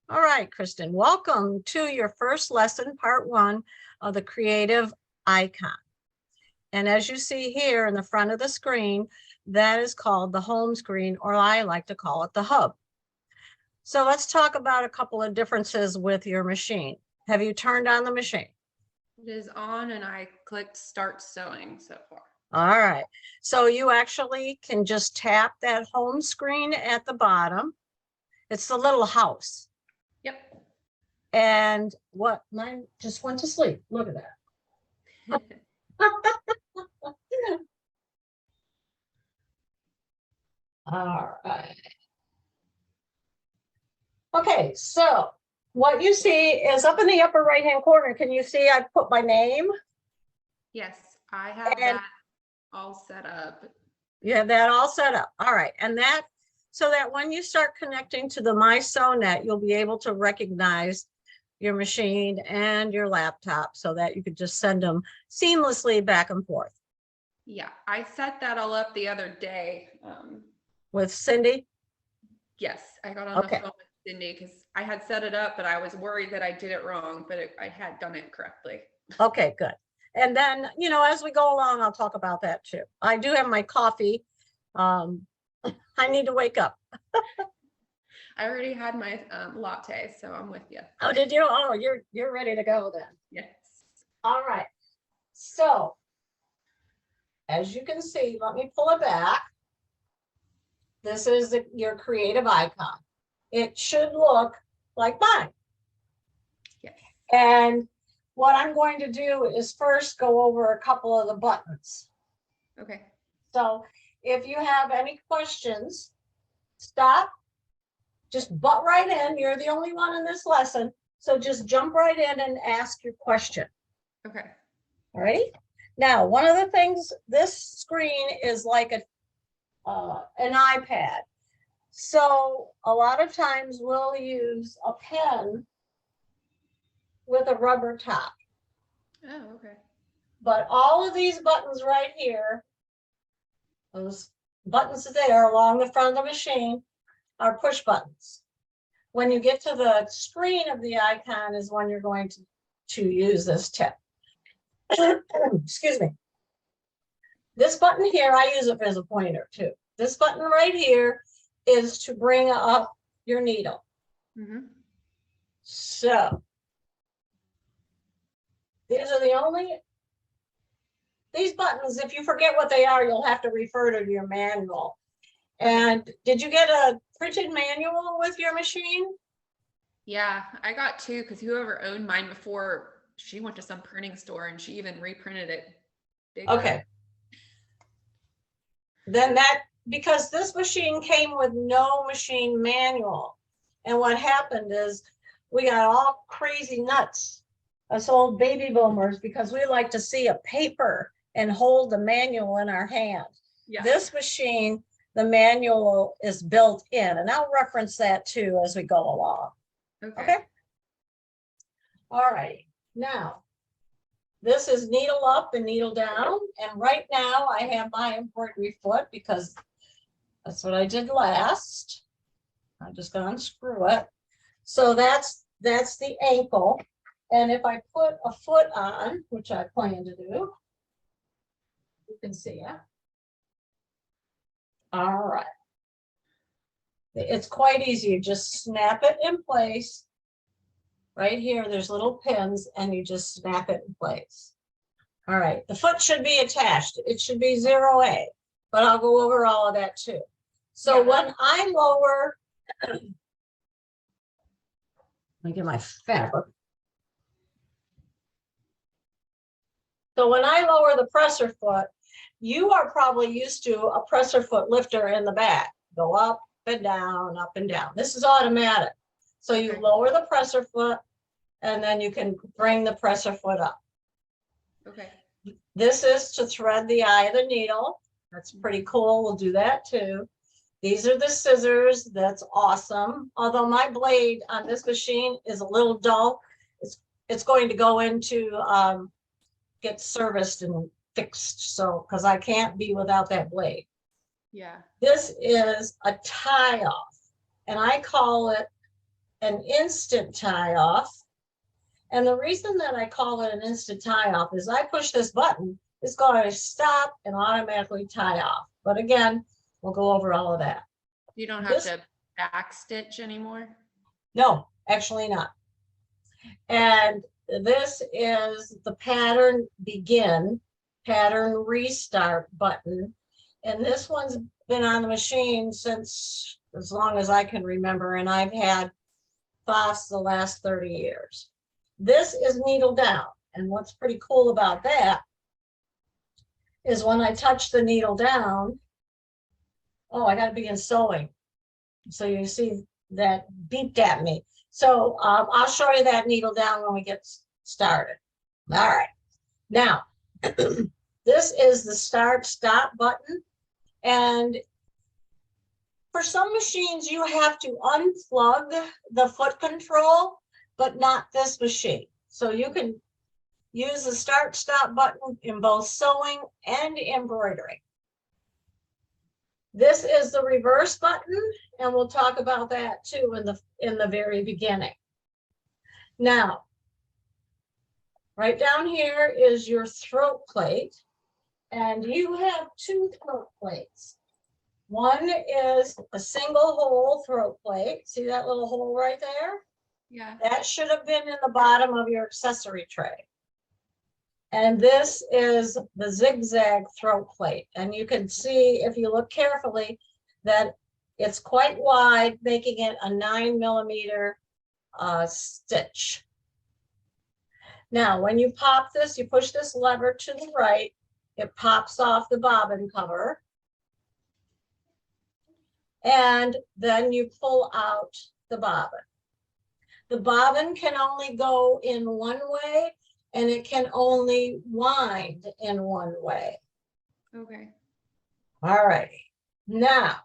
All right, Kristen, welcome to your first lesson, part one of the creative icon. And as you see here in the front of the screen, that is called the home screen, or I like to call it the hub. So let's talk about a couple of differences with your machine. Have you turned on the machine? It is on and I clicked start sewing so far. All right, so you actually can just tap that home screen at the bottom. It's the little house. Yep. And what, mine just went to sleep. Look at that. All right. Okay, so what you see is up in the upper right-hand corner. Can you see I put my name? Yes, I have And that all set up. you have that all set up. All right. And that, so that when you start connecting to the MySewNet, you'll be able to recognize your machine and your laptop so that you could just send them seamlessly back and forth. Yeah, I set that all up the other day. With Cindy? Yes, I got on the phone with Cindy because I had set it up, but I was worried that I did it wrong, but I had done it correctly. Okay, good. And then, you know, as we go along, I'll talk about that too. I do have my coffee. I need to wake up. I already had my latte, so I'm with you. Oh, did you? Oh, you're ready to go then. Yes. All right. So, as you can see, let me pull it back. This is your creative icon. It should look like mine. Yes. And what I'm going to do is first go over a couple of the buttons. Okay. So if you have any questions, stop, just butt right in. You're the only one in this lesson. So just jump right in and ask your question. Okay. All right. Now, one of the things, this screen is like an iPad. So a lot of times we'll use a pen with a rubber top. Oh, okay. But all of these buttons right here, those buttons there along the front of the machine, are push buttons. When you get to the screen of the icon is when you're going to use this tip. Excuse me. This button here, I use it as a pointer too. This button right here is to bring up your needle. Mm-hmm. So these are the only, these buttons, if you forget what they are, you'll have to refer to your manual. And did you get a printed manual with your machine? Yeah, I got two because whoever owned mine before, she went to some printing store and she even reprinted it bigger. Okay. Then that, because this machine came with no machine manual. And what happened is we got all crazy nuts, us old baby boomers, because we like to see a paper and hold the manual in our hand. Yeah. This machine, the manual is built in, and I'll reference that too as we go along. Okay. All right. Now, this is needle up and needle down. And right now I have my embroidery foot because that's what I did last. I'm just going to unscrew it. So that's the ankle. And if I put a foot on, which I plan to do, you can see it. All right. It's quite easy. You just snap it in place. Right here, there's little pins and you just snap it in place. All right, the foot should be attached. It should be 0A, but I'll go over all of that too. So when I lower, let me get my fabric. So when I lower the presser foot, you are probably used to a presser foot lifter in the back. Go up and down, up and down. This is automatic. So you lower the presser foot and then you can bring the presser foot up. Okay. This is to thread the eye of the needle. That's pretty cool. We'll do that too. These are the scissors. That's awesome. Although my blade on this machine is a little dull, it's going to go into get serviced and fixed. So, because I can't be without that blade. Yeah. This is a tie off, and I call it an instant tie off. And the reason that I call it an instant tie off is I push this button, it's going to stop and automatically tie off. But again, we'll go over all of that. You don't have to back stitch anymore? No, actually not. And this is the pattern begin, pattern restart button. And this one's been on the machine since as long as I can remember. And I've had FOSS the last 30 years. This is needle down. And what's pretty cool about that is when I touch the needle down, oh, I got to begin sewing. So you see that beeped at me. So I'll show you that needle down when we get started. All right. Now, this is the start stop button. And for some machines, you have to unplug the foot control, but not this machine. So you can use the start stop button in both sewing and embroidery. This is the reverse button, and we'll talk about that too in the very beginning. Now, right down here is your throat plate, and you have two throat plates. One is a single hole throat plate. See that little hole right there? Yeah. That should have been in the bottom of your accessory tray. And this is the zigzag throat plate. And you can see, if you look carefully, that it's quite wide, making it a 9mm stitch. Now, when you pop this, you push this lever to the right, it pops off the bobbin cover. And then you pull out the bobbin. The bobbin can only go in one way, and it can only wind in one way. Okay. All righty. Now,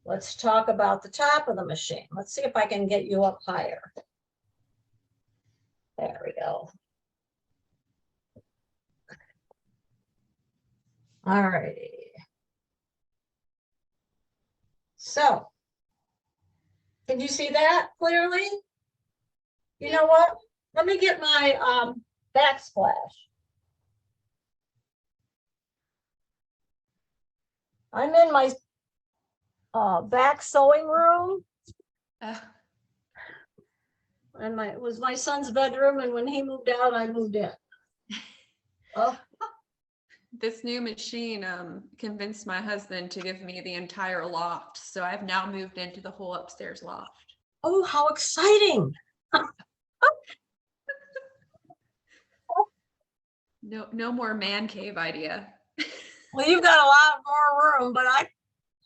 let's talk about the top of the machine. Let's see if I can get you up higher. There we go. All righty. So, can you see that clearly? You know what? Let me get my backsplash. I'm in my back sewing room, and it was my son's bedroom, and when he moved out, I moved in. Oh, This new machine convinced my husband to give me the entire loft. So I've now moved into the whole upstairs loft. oh, how exciting. No more man cave idea. Well, you've got a lot more room, but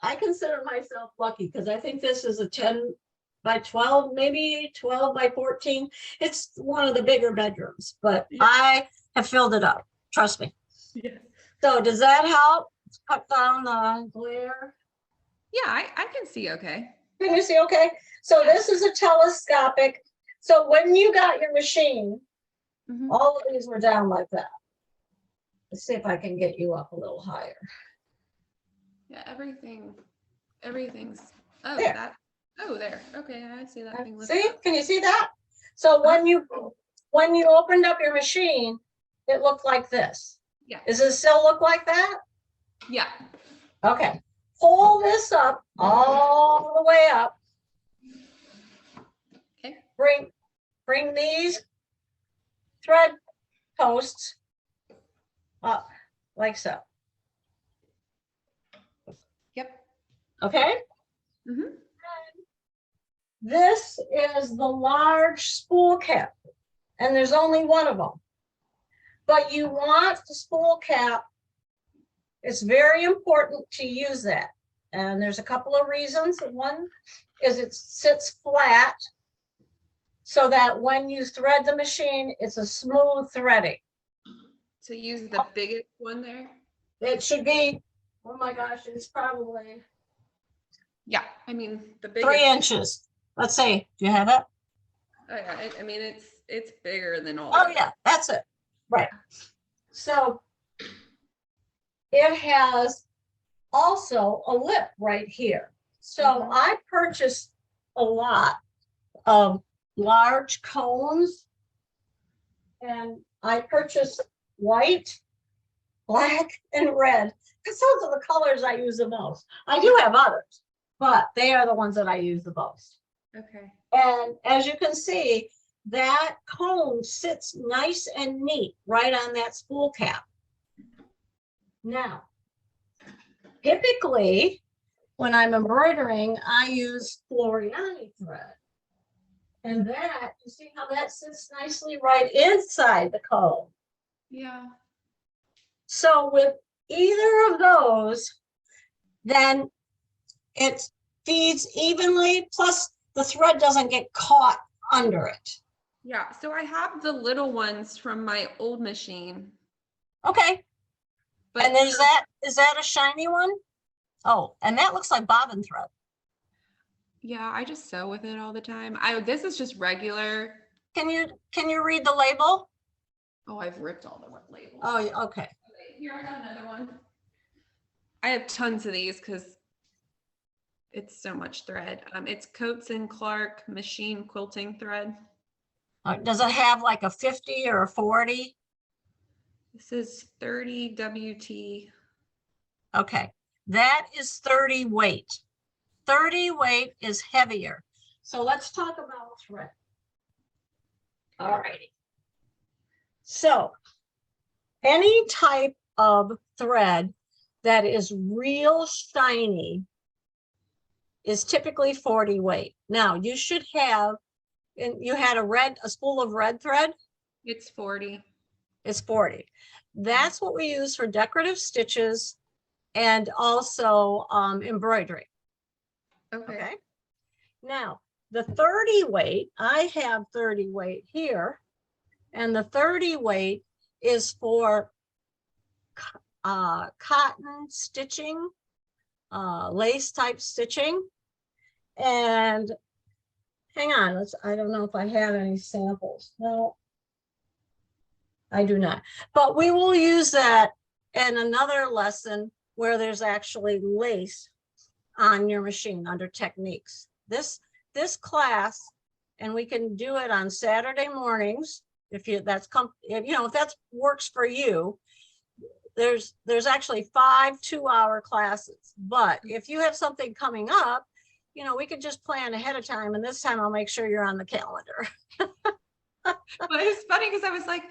I consider myself lucky because I think this is a 10 by 12, maybe 12 by 14. It's one of the bigger bedrooms, but yeah. I have filled it up. Trust me. Yeah. So does that help cut down the glare? Yeah, I can see okay. Can you see okay? So this is a telescopic. So when you got your machine, all of these were down like that. Let's see if I can get you up a little higher. Yeah, everything's, oh, there. That, oh, there. Okay, I see that thing. See, can you see that? So when you opened up your machine, it looked like this. Yeah. Does it still look like that? Yeah. Okay. Pull this up all the way up. Okay. Bring these thread posts up like so. Yep. Okay. This is the large spool cap, and there's only one of them. But you want the spool cap. It's very important to use that. And there's a couple of reasons. One is it sits flat so that when you thread the machine, it's a smooth threading. So use the biggest one there? It should be, oh my gosh, it's probably. Yeah, I mean, the biggest. 3 inches. Let's see, do you have it? Oh yeah, I mean, it's bigger than all. Oh yeah, that's it. Right. So it has also a lip right here. So I purchased a lot of large cones. And I purchased white, black, and red, because those are the colors I use the most. I do have others, but they are the ones that I use the most. Okay. And as you can see, that cone sits nice and neat right on that spool cap. Now, typically, when I'm embroidering, I use Floriani thread. And that, you see how that sits nicely right inside the cone. Yeah. So with either of those, then it feeds evenly, plus the thread doesn't get caught under it. Yeah. So I have the little ones from my old machine. Okay. But And is that a shiny one? Oh, and that looks like bobbin thread. yeah, I just sew with it all the time. This is just regular. Can you read the label? Oh, I've ripped all the labels. Oh, okay. Okay, here, I got another one. I have tons of these because it's so much thread. It's Coates and Clark machine quilting thread. Does it have like a 50 or a 40? This is 30 WT. Okay, that is 30 weight. 30 weight is heavier. So let's talk about thread. All righty. So any type of thread that is real shiny is typically 40 weight. Now you should have, and you had a spool of red thread. It's 40. It's 40. That's what we use for decorative stitches and also embroidery. Okay. Now the 30 weight, I have 30 weight here, and the 30 weight is for cotton stitching, lace type stitching. And hang on, I don't know if I have any samples. No, I do not. But we will use that in another lesson where there's actually lace on your machine under techniques. This class, and we can do it on Saturday mornings if that works for you. There's actually 5 2-hour classes, but if you have something coming up, we could just plan ahead of time, and this time I'll make sure you're on the calendar. But it's funny because I was like,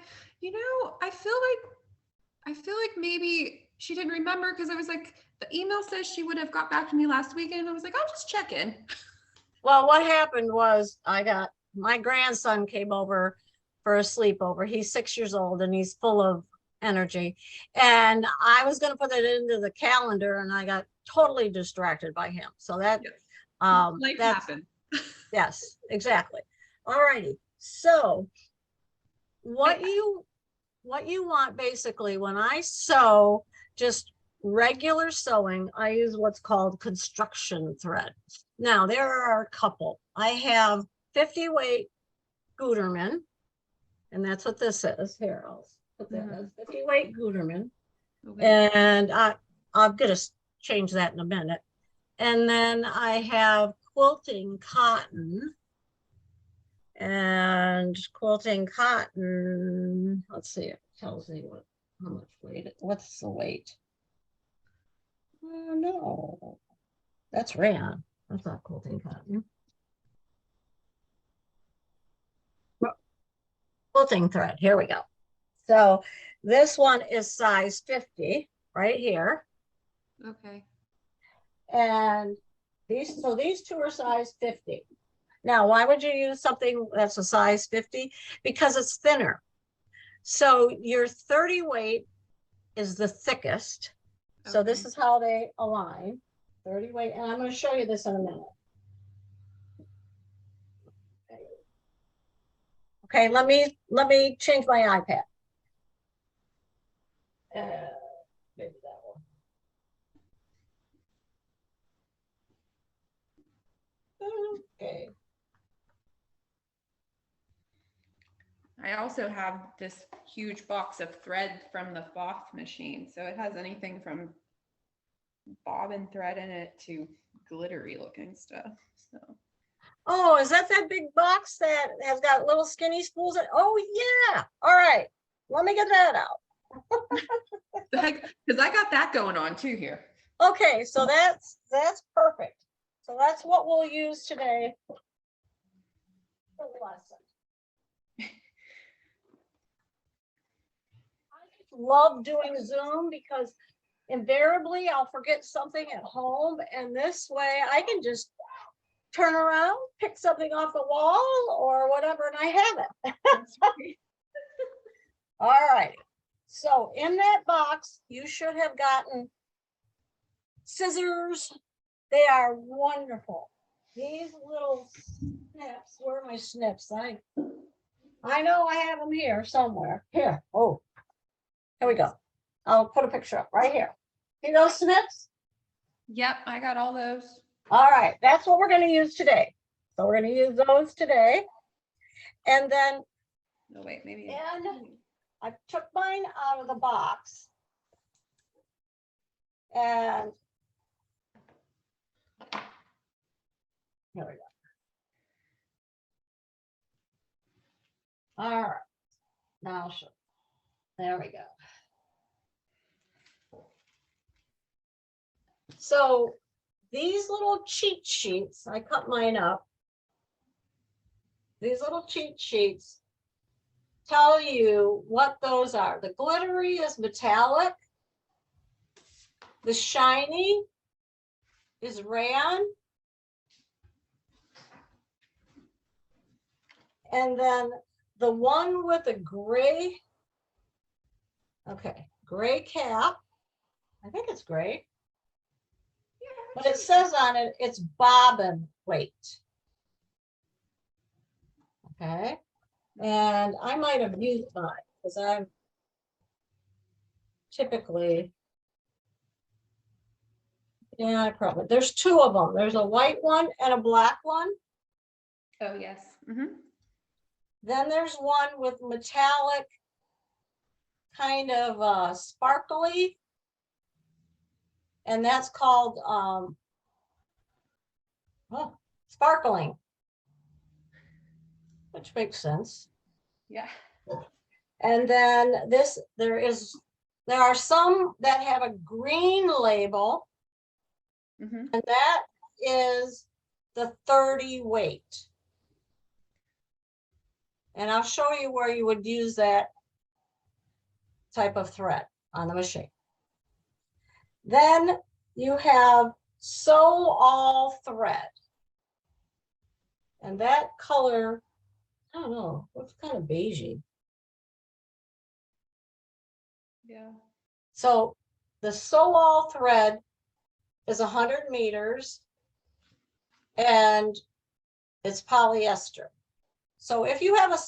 I feel like maybe she didn't remember, because I was like, the email says she would have got back to me last weekend. And I was like, I'll just check in. Well, what happened was my grandson came over for a sleepover. He's 6 years old and he's full of energy. And I was going to put it into the calendar and I got totally distracted by him. So that, Life happened. Yes, exactly. All righty. So what you want basically, when I sew just regular sewing, I use what's called construction thread. Now there are a couple. I have 50 weight Gutermann, and that's what this is. Here, I'll put that as 50 weight Gutermann. Okay. And I'm gonna change that in a minute. And then I have quilting cotton. And quilting cotton, let's see, it tells me how much weight, what's the weight? No, that's rayon. That's not quilting cotton. Quilting thread, here we go. So this one is size 50 right here. Okay. And these two are size 50. Now, why would you use something that's a size 50? Because it's thinner. So your 30 weight is the thickest. Okay. So this is how they align. 30 weight, and I'm going to show you this in a minute. Okay, let me change my iPad. Maybe that one. Okay. I also have this huge box of thread from the Foth machine. So it has anything from bobbin thread in it to glittery looking stuff. So Oh, is that big box that has got little skinny spools? Oh, yeah. All right. Let me get that out. Because I got that going on too here. Okay, so that's perfect. So that's what we'll use today for the lesson. I just love doing Zoom because invariably I'll forget something at home, and this way I can just turn around, pick something off the wall or whatever, and I have it. All right. So in that box, you should have gotten scissors. They are wonderful. These little snips, where are my snips? I know I have them here somewhere. Here. Oh, here we go. I'll put a picture up right here. See those snips? Yep, I got all those. All right, that's what we're going to use today. So we're going to use those today. And then No, wait, maybe. And I took mine out of the box. And here we go. All right. Now I'll show. There we go. So these little cheat sheets, I cut mine up. These little cheat sheets tell you what those are. The glittery is metallic. The shiny is rayon. And then the one with the gray, okay, gray cap. I think it's gray. But it says on it, it's bobbin weight. Okay. And I might have used mine because I'm typically, yeah, I probably, there's two of them. There's a white one and a black one. Oh, yes. Mm-hmm. Then there's one with metallic, kind of sparkly. And that's called sparkling, which makes sense. Yeah. And then there are some that have a green label, Mm-hmm. and that is the 30 weight. And I'll show you where you would use that type of thread on the machine. Then you have sew all thread. And that color, I don't know, what's kind of beigey. Yeah. So the sew all thread is 100 meters and it's polyester. So if you have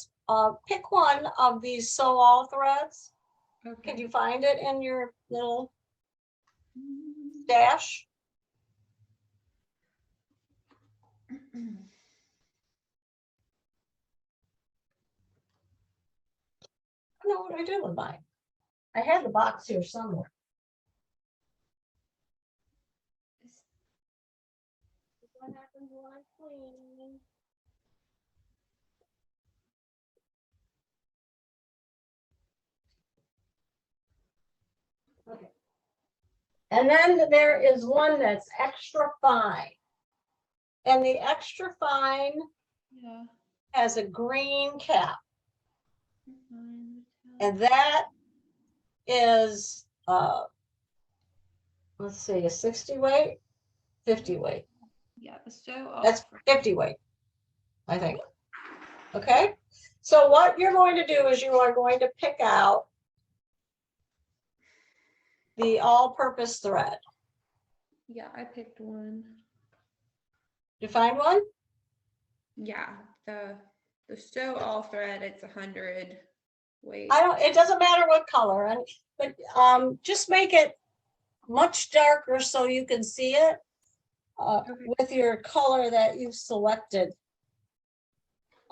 pick one of these sew all threads, Okay. can you find it in your little stash? I don't know what I did with mine. I had the box here somewhere. What happens when I clean? Okay. And then there is one that's extra fine. And the extra fine has a green cap. And that is, let's see, a 60 weight, 50 weight. Yeah, so That's 50 weight, I think. Okay. So what you're going to do is you are going to pick out the all-purpose thread. Yeah, I picked one. You find one? Yeah, the sew all thread, it's 100 weight. It doesn't matter what color, but just make it much darker so you can see it Okay. with your color that you've selected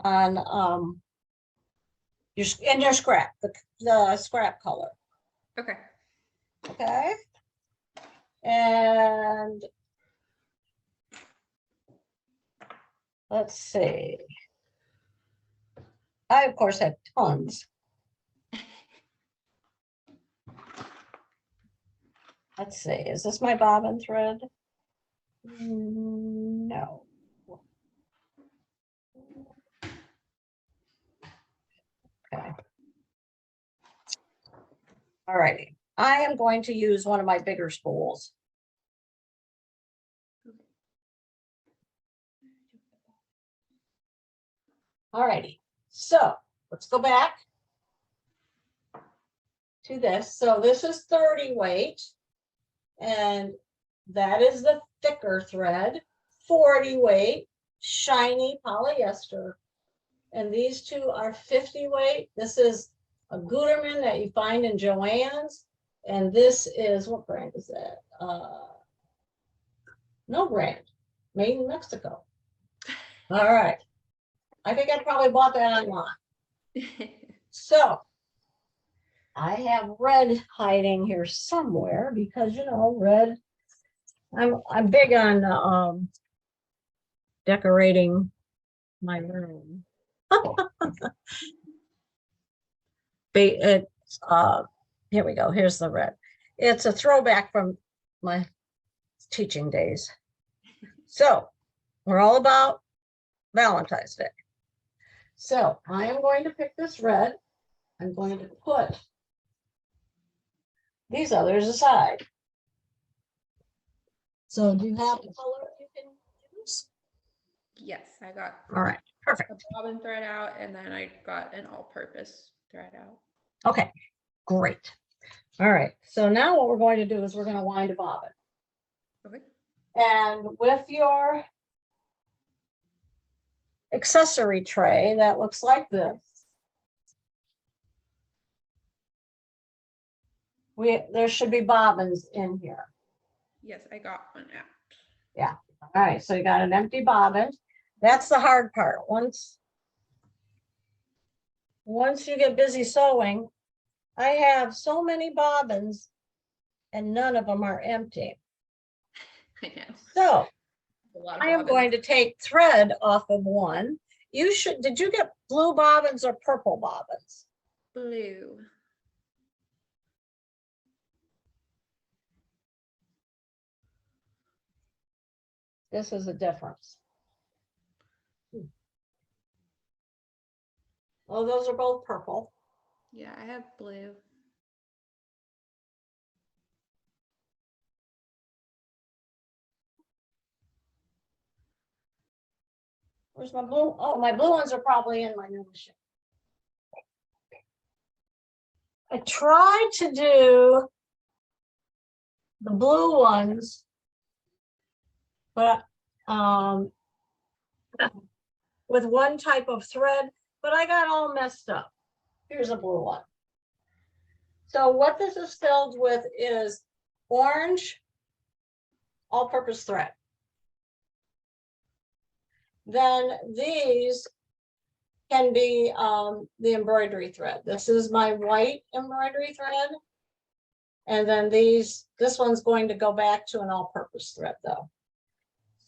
on your scrap, the scrap color. Okay. Okay. And let's see. I, of course, have tons. Let's see, is this my bobbin thread? No. Okay. All righty. I am going to use one of my bigger spools. All righty. So let's go back to this. So this is 30 weight, and that is the thicker thread. 40 weight, shiny polyester. And these two are 50 weight. This is a Gutermann that you find in Joann's. And this is, what brand is that? No brand, made in Mexico. All right. I think I probably bought that online. So I have red hiding here somewhere because, you know, red, I'm big on decorating my room. It's here we go. Here's the red. It's a throwback from my teaching days. So we're all about Valentine's Day. So I am going to pick this red. I'm going to put these others aside. So do you have a color you can use? Yes, I got All right, perfect. a bobbin thread out, and then I got an all-purpose thread out. Okay, great. All right, so now what we're going to do is we're going to wind a bobbin. Okay. And with your accessory tray that looks like this, there should be bobbins in here. Yes, I got one out. Yeah. All right, so you got an empty bobbin. That's the hard part. Once you get busy sewing, I have so many bobbins and none of them are empty. I know. So A lot of I am bobbins. going to take thread off of one. Did you get blue bobbins or purple bobbins? Blue. This is a difference. Oh, those are both purple. Yeah, I have blue. Where's my blue? Oh, my blue ones are probably in my new machine. I tried to do the blue ones, but with one type of thread, but I got all messed up. Here's a blue one. So what this is filled with is orange all-purpose thread. Then these can be the embroidery thread. This is my white embroidery thread. And then this one's going to go back to an all-purpose thread though.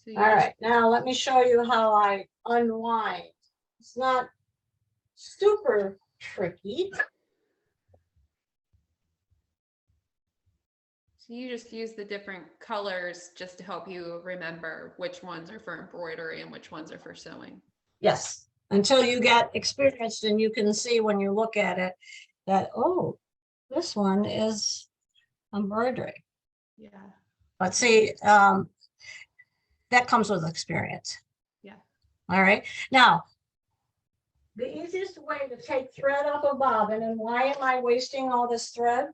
So All right, now let me show you how I unwind. It's not super tricky. So you just use the different colors just to help you remember which ones are for embroidery and which ones are for sewing. Yes, until you get experienced and you can see when you look at it that, oh, this one is embroidery. Yeah. But see, that comes with experience. Yeah. All right. Now, the easiest way to take thread off a bobbin, and why am I wasting all this thread?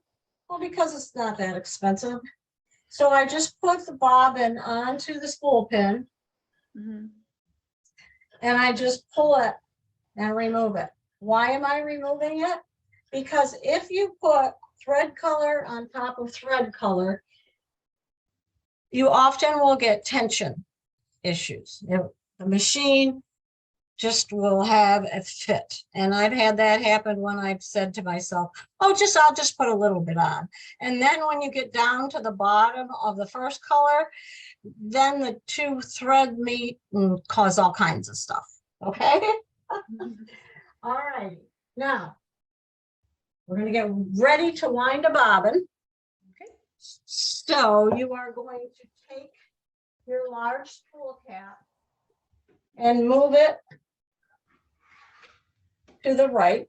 Well, because it's not that expensive. So I just put the bobbin onto the spool pin. Mm-hmm. And I just pull it and remove it. Why am I removing it? Because if you put thread color on top of thread color, you often will get tension issues. The machine just will have a fit. And I've had that happen when I've said to myself, oh, I'll just put a little bit on. And then when you get down to the bottom of the first color, then the two thread meet and cause all kinds of stuff. Okay. All right. Now we're going to get ready to wind a bobbin. Okay. So you are going to take your large spool cap and move it to the right.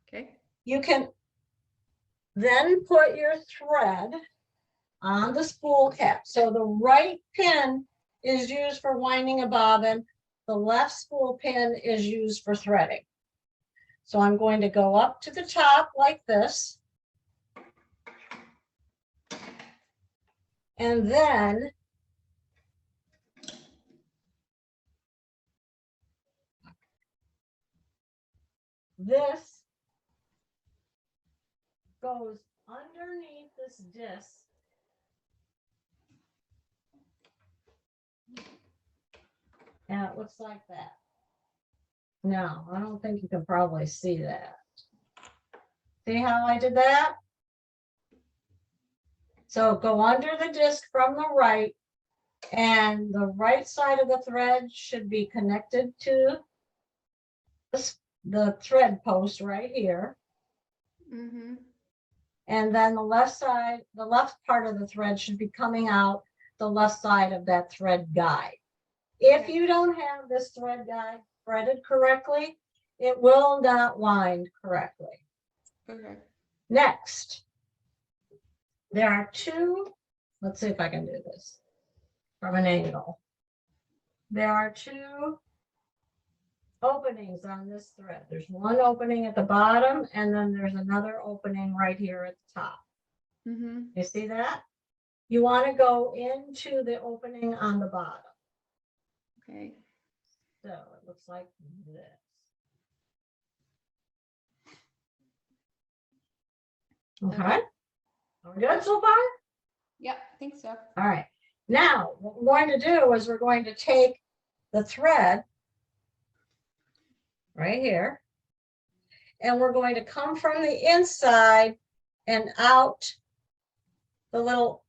Okay. You can then put your thread on the spool cap. So the right pin is used for winding a bobbin. The left spool pin is used for threading. So I'm going to go up to the top like this. And then this goes underneath this disc. And it looks like that. No, I don't think you can probably see that. See how I did that? So go under the disc from the right, and the right side of the thread should be connected to the thread post right here. Mm-hmm. And then the left side, the left part of the thread should be coming out the left side of that thread guide. If you don't have this thread guide threaded correctly, it will not wind correctly. Okay. Next, there are two, let's see if I can do this from an angle. There are two openings on this thread. There's one opening at the bottom, and then there's another opening right here at the top. Mm-hmm. You see that? You want to go into the opening on the bottom. Okay. So it looks like this. Okay. Are we good so far? Yep, I think so. All right. Now, what we're going to do is we're going to take the thread right here, and we're going to come from the inside and out the little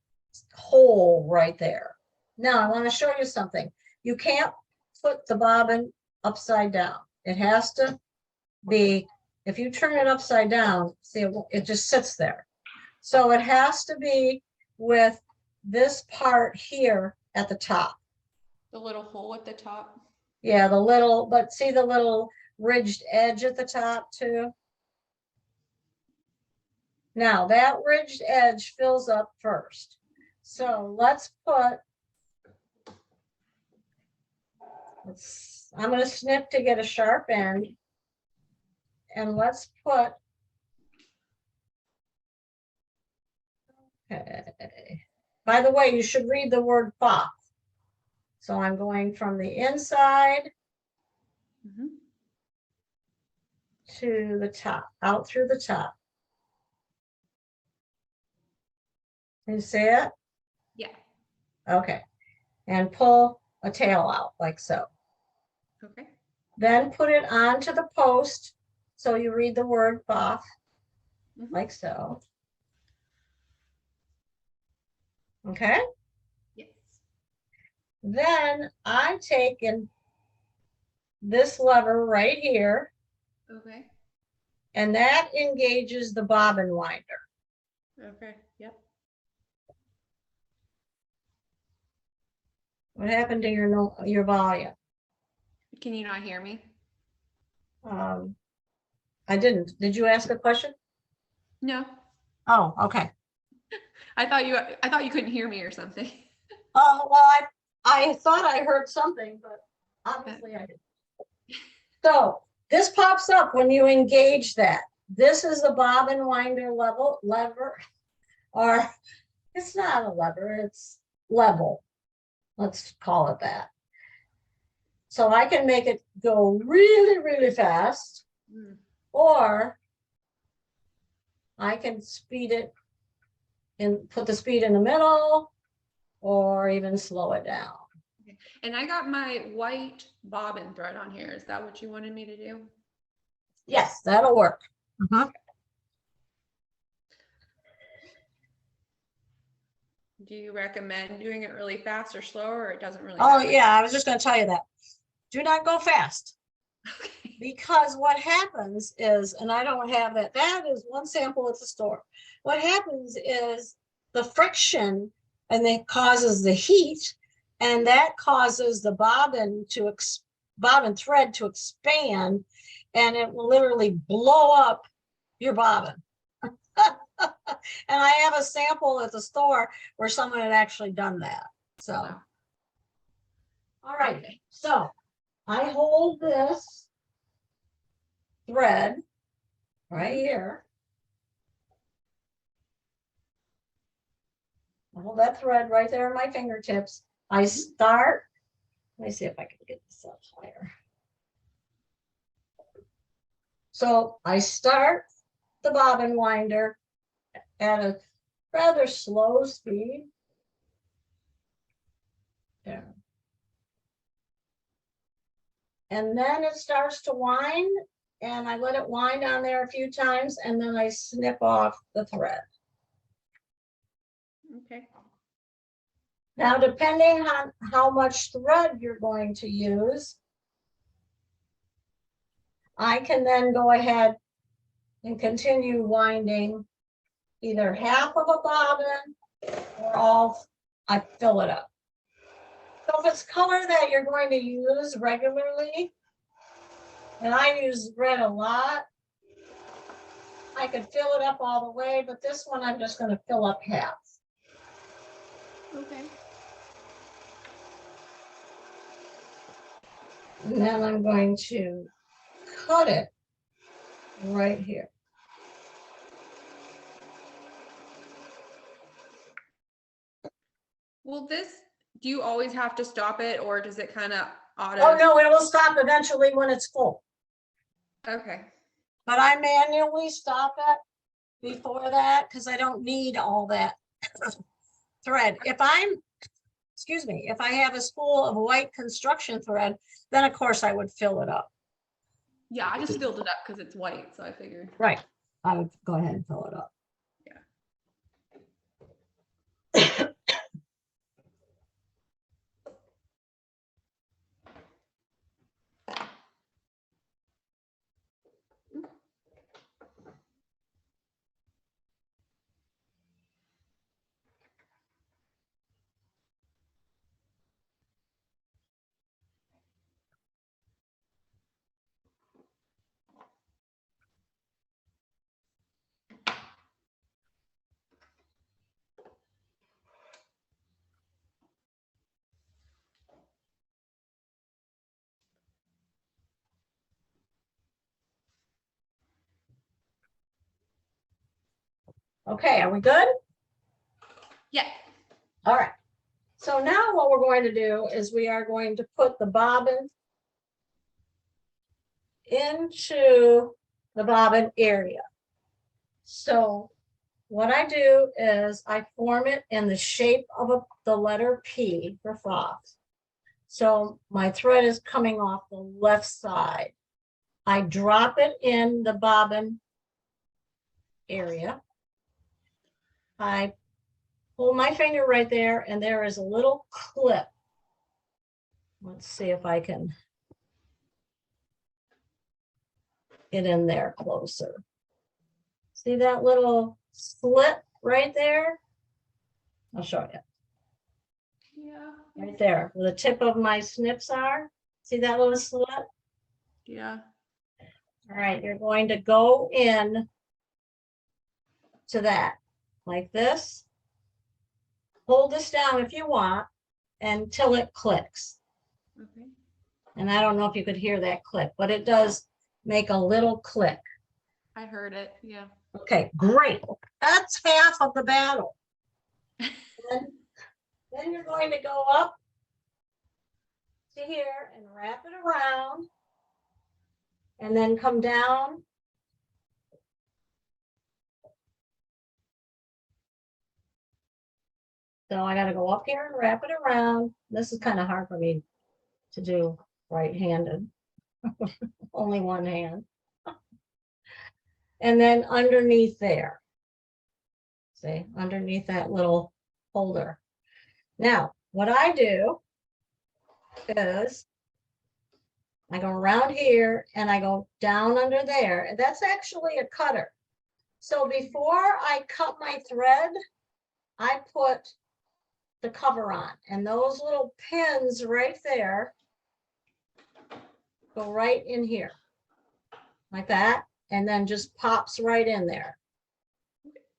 hole right there. Now, I want to show you something. You can't put the bobbin upside down. It has to be, if you turn it upside down, see, it just sits there. So it has to be with this part here at the top. The little hole at the top. Yeah, the little, but see the little ridged edge at the top too? Now that ridged edge fills up first. So let's put, I'm going to snip to get a sharp end. And let's put, okay. By the way, you should read the word pop. So I'm going from the inside to the top, out through the top. Can you see it? Yeah. Okay. And pull a tail out like so. Okay. Then put it onto the post. So you read the word Boff, like so. Okay. Yes. Then I'm taking this lever right here, Okay. and that engages the bobbin winder. Okay. Yep. What happened to your volume? Can you not hear me? I didn't. Did you ask a question? No. Oh, okay. I thought you couldn't hear me or something. Oh, well, I thought I heard something, but obviously I didn't. So this pops up when you engage that. This is the bobbin winder lever, or it's not a lever, it's level. Let's call it that. So I can make it go really, really fast, or I can speed it and put the speed in the middle, or even slow it down. Okay. And I got my white bobbin thread on here. Is that what you wanted me to do? Yes, that'll work. Do you recommend doing it really fast or slower, or it doesn't really Oh, matter? yeah, I was just gonna tell you that. Do not go fast. Okay. Because what happens is, and I don't have that, that is one sample at the store. What happens is the friction and it causes the heat, and that causes the bobbin thread to expand, and it will literally blow up your bobbin. And I have a sample at the store where someone had actually done that. So, Wow. all right. So I hold this thread right here. I hold that thread right there in my fingertips. I start, let me see if I can get this up higher. So I start the bobbin winder at a rather slow speed. There. And then it starts to wind, and I let it wind on there a few times, and then I snip off the thread. Okay. Now, depending on how much thread you're going to use, I can then go ahead and continue winding either half of a bobbin or all, I fill it up. So if it's color that you're going to use regularly, and I use red a lot, I could fill it up all the way, but this one I'm just going to fill up half. Okay. And then I'm going to cut it right here. Will this, do you always have to stop it, or does it kind of auto? Oh, no, it will stop eventually when it's full. Okay. But I manually stop it before that because I don't need all that thread. If I have a spool of white construction thread, then of course I would fill it up. Yeah, I just filled it up because it's white, so I figured. Right. I would go ahead and fill it up. Okay, are we good? Yeah. All right. So now what we're going to do is we are going to put the bobbin into the bobbin area. So what I do is I form it in the shape of the letter P for fox. So my thread is coming off the left side. I drop it in the bobbin area. I pull my finger right there, and there is a little clip. Let's see if I can get in there closer. See that little slit right there? I'll show you. Yeah. Right there, where the tip of my snips are. See that little slit? Yeah. All right, you're going to go in to that like this. Hold this down if you want until it clicks. Okay. And I don't know if you could hear that click, but it does make a little click. I heard it. Yeah. Okay, great. That's half of the battle. Then you're going to go up to here and wrap it around, and then come down. So I got to go up here and wrap it around. This is kind of hard for me to do right-handed. Only one hand. And then underneath there. See, underneath that little holder. Now, what I do is I go around here and I go down under there, and that's actually a cutter. So before I cut my thread, I put the cover on, and those little pins right there go right in here like that, and then just pops right in there.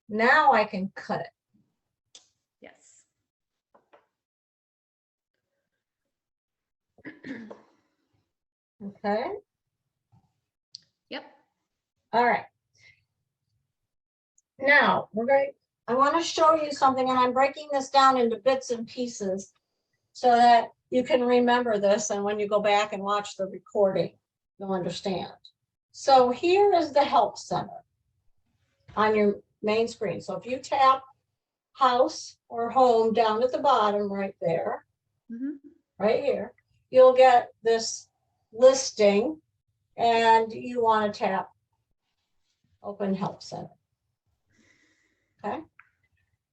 Now I can cut it. Yes. Okay. Yep. All right. Now I want to show you something, and I'm breaking this down into bits and pieces so that you can remember this, and when you go back and watch the recording, you'll understand. So here is the help center on your main screen. So if you tap house or home down at the bottom right there, right here, you'll get this listing, and you want to tap Open Help Center. Okay.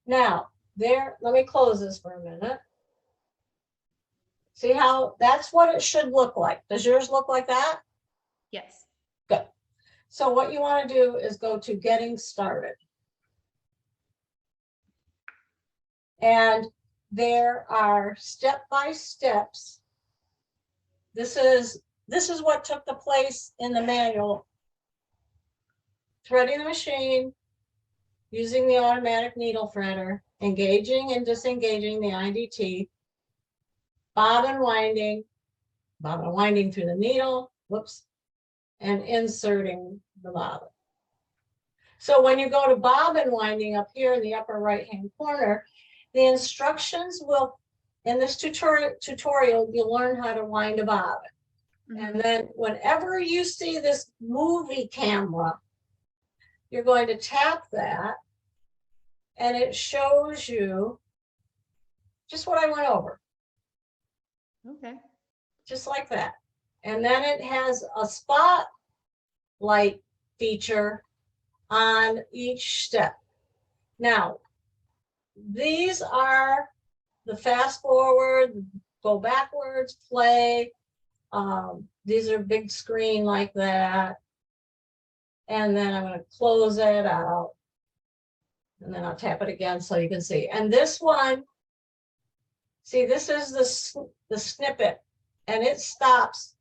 Now, let me close this for a minute. See how that's what it should look like. Does yours look like that? Yes. Good. So what you want to do is go to Getting Started. And there are step-by-steps. This is what took the place in the manual. Threading the machine, using the automatic needle threader, engaging and disengaging the IDT, bobbin winding through the needle, whoops, and inserting the bobbin. So when you go to bobbin winding up here in the upper right-hand corner, the instructions will, in this tutorial, you'll learn how to wind a bobbin. And then whenever you see this movie camera, you're going to tap that, and it shows you just what I went over. Okay. Just like that. And then it has a spotlight feature on each step. Now, these are the fast forward, go backwards, play. These are big screen like that. And then I'm going to close it out. And then I'll tap it again so you can see. And this one, see, this is the snippet, and it stops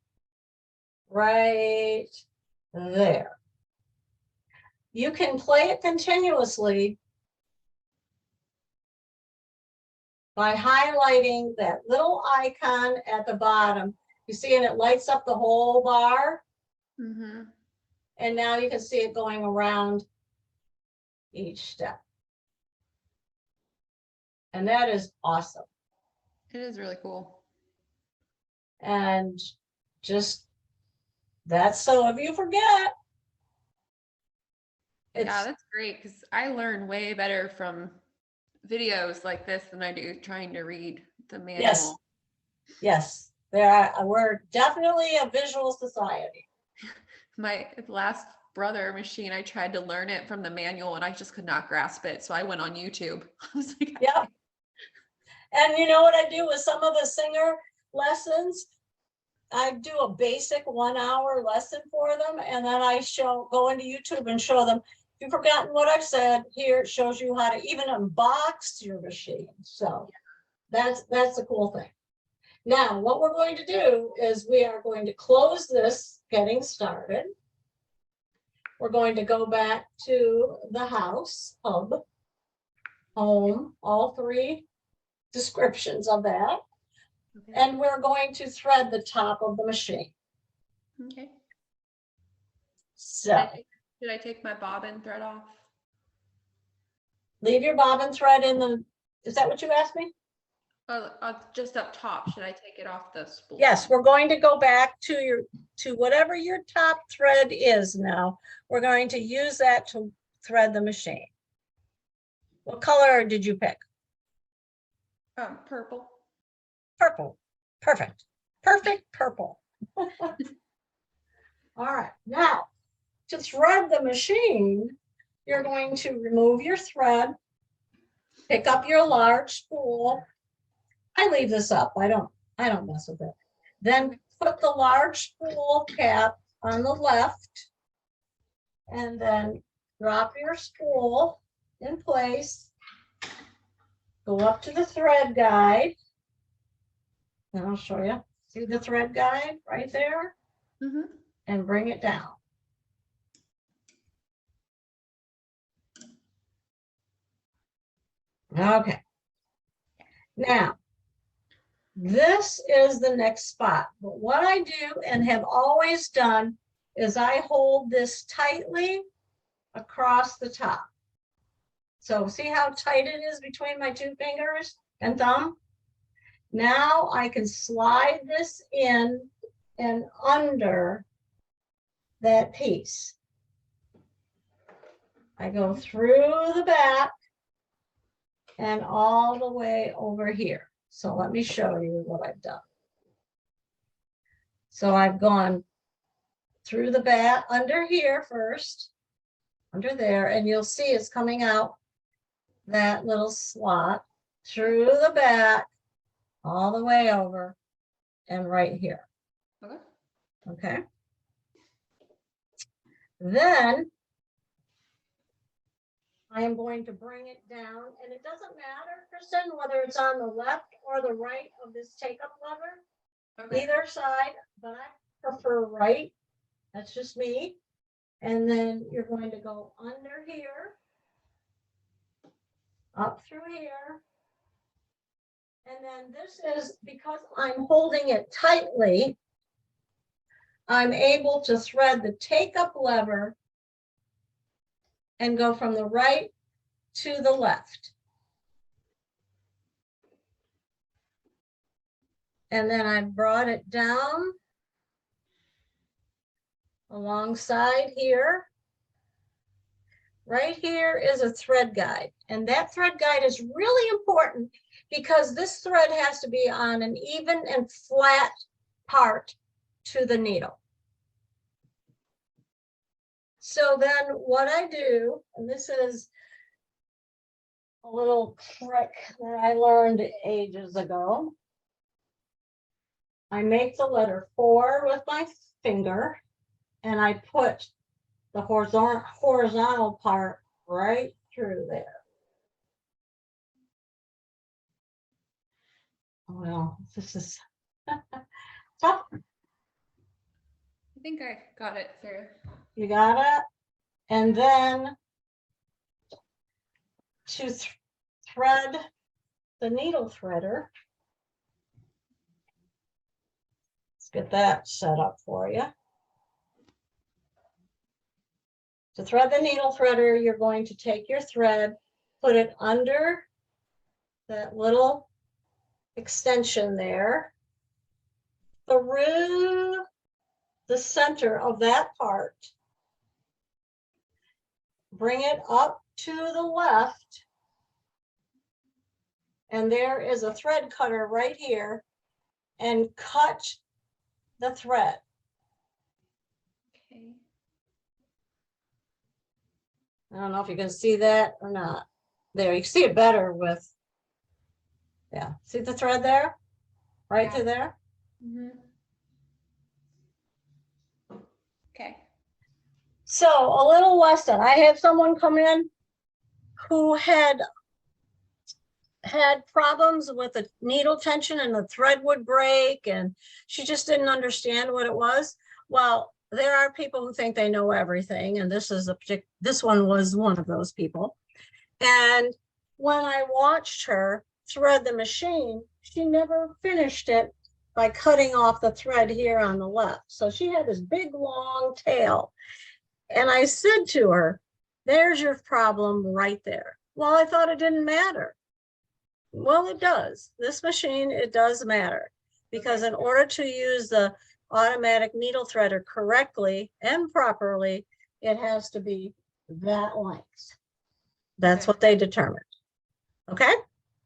right there. You can play it continuously by highlighting that little icon at the bottom. You see, and it lights up the whole bar. And now you can see it going around each step. And that is awesome. It is really cool. And just that's so if you forget. Yeah, that's great, because I learn way better from videos like this than I do trying to read the manual. Yes. We're definitely a visual society. My last brother machine, I tried to learn it from the manual and I just could not grasp it. So I went on YouTube. I was like, yeah. And you know what I do with some of the Singer lessons? I do a basic 1 hour lesson for them, and then I go into YouTube and show them, if you've forgotten what I've said, here it shows you how to even unbox your machine. So that's the cool thing. Now, what we're going to do is we are going to close this Getting Started. We're going to go back to the house, hub, home, all three descriptions of that. Okay. And we're going to thread the top of the machine. Okay. So should I take my bobbin thread off? Leave your bobbin thread in the, is that what you asked me? Just up top. Should I take it off the spool? Yes, we're going to go back to whatever your top thread is now. We're going to use that to thread the machine. What color did you pick? Purple. Purple. Perfect. Perfect purple. All right. Now, to thread the machine, you're going to remove your thread. Pick up your large spool. I leave this up. I don't mess with it. Then put the large spool cap on the left and then drop your spool in place. Go up to the thread guide. And I'll show you. See the thread guide right there? Mm-hmm. And bring it down. Okay. Now, this is the next spot. But what I do and have always done is I hold this tightly across the top. So see how tight it is between my two fingers and thumb? Now I can slide this in and under that piece. I go through the back and all the way over here. So let me show you what I've done. So I've gone through the back, under here first, under there, and you'll see it's coming out that little slot through the back, all the way over and right here. Okay. Okay. Then I am going to bring it down, and it doesn't matter, Kristen, whether it's on the left or the right of this take-up lever, Okay. either side, but I prefer right. That's just me. And then you're going to go under here, up through here. And then this is, because I'm holding it tightly, I'm able to thread the take-up lever and go from the right to the left. And then I brought it down alongside here. Right here is a thread guide, and that thread guide is really important because this thread has to be on an even and flat part to the needle. So then what I do, and this is a little trick that I learned ages ago. I make the letter 4 with my finger, and I put the horizontal part right through there. Well, this is tough. I think I got it through. You got it? And then to thread the needle threader. Let's get that set up for you. To thread the needle threader, you're going to take your thread, put it under that little extension there, through the center of that part, bring it up to the left, and there is a thread cutter right here, and cut the thread. Okay. I don't know if you can see that or not. There, you can see it better with, yeah, see the thread there? Right through there? Mm-hmm. Okay. So a little lesson. I had someone come in who had problems with the needle tension and the thread would break, and she just didn't understand what it was. Well, there are people who think they know everything, and this one was one of those people. And when I watched her thread the machine, she never finished it by cutting off the thread here on the left. So she had this big long tail. And I said to her, there's your problem right there. Well, I thought it didn't matter. Well, it does. This machine, it does matter, because in order to use the automatic needle threader correctly and properly, it has to be that length. That's what they determined. Okay.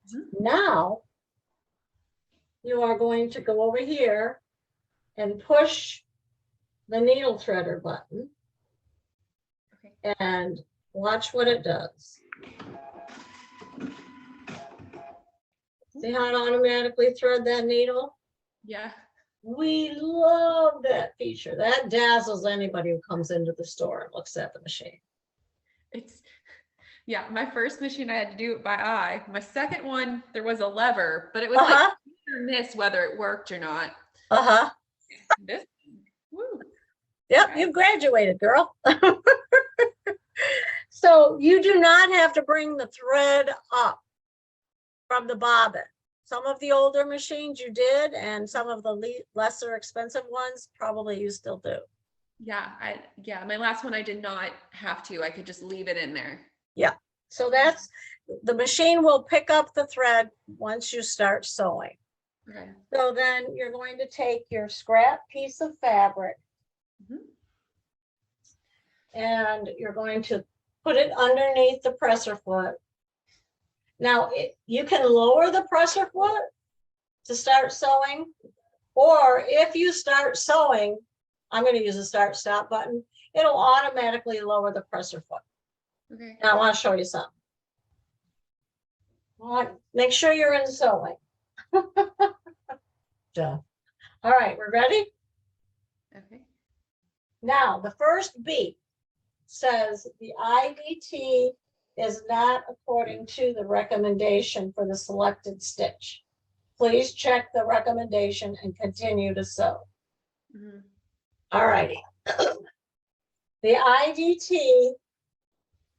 Mm-hmm. Now you are going to go over here and push the needle threader button. Okay. And watch what it does. See how it automatically thread that needle? Yeah. We love that feature. That dazzles anybody who comes into the store and looks at the machine. It's, yeah, my first machine I had to do it by eye. My second one, there was a lever, but it was like hit or miss whether it worked or not. This, woo. Yep, you graduated, girl. So you do not have to bring the thread up from the bobbin. Some of the older machines you did, and some of the lesser expensive ones, probably you still do. Yeah, my last one I did not have to. I could just leave it in there. Yeah, so that's, the machine will pick up the thread once you start sewing. Okay. So then you're going to take your scrap piece of fabric and you're going to put it underneath the presser foot. Now, you can lower the presser foot to start sewing, or if you start sewing, I'm going to use a start stop button. It'll automatically lower the presser foot. Okay. Now I want to show you something. Make sure you're in sewing. All right, we're ready? Okay. Now, the first beat says the IDT is not according to the recommendation for the selected stitch. Please check the recommendation and continue to sew. All righty. The IDT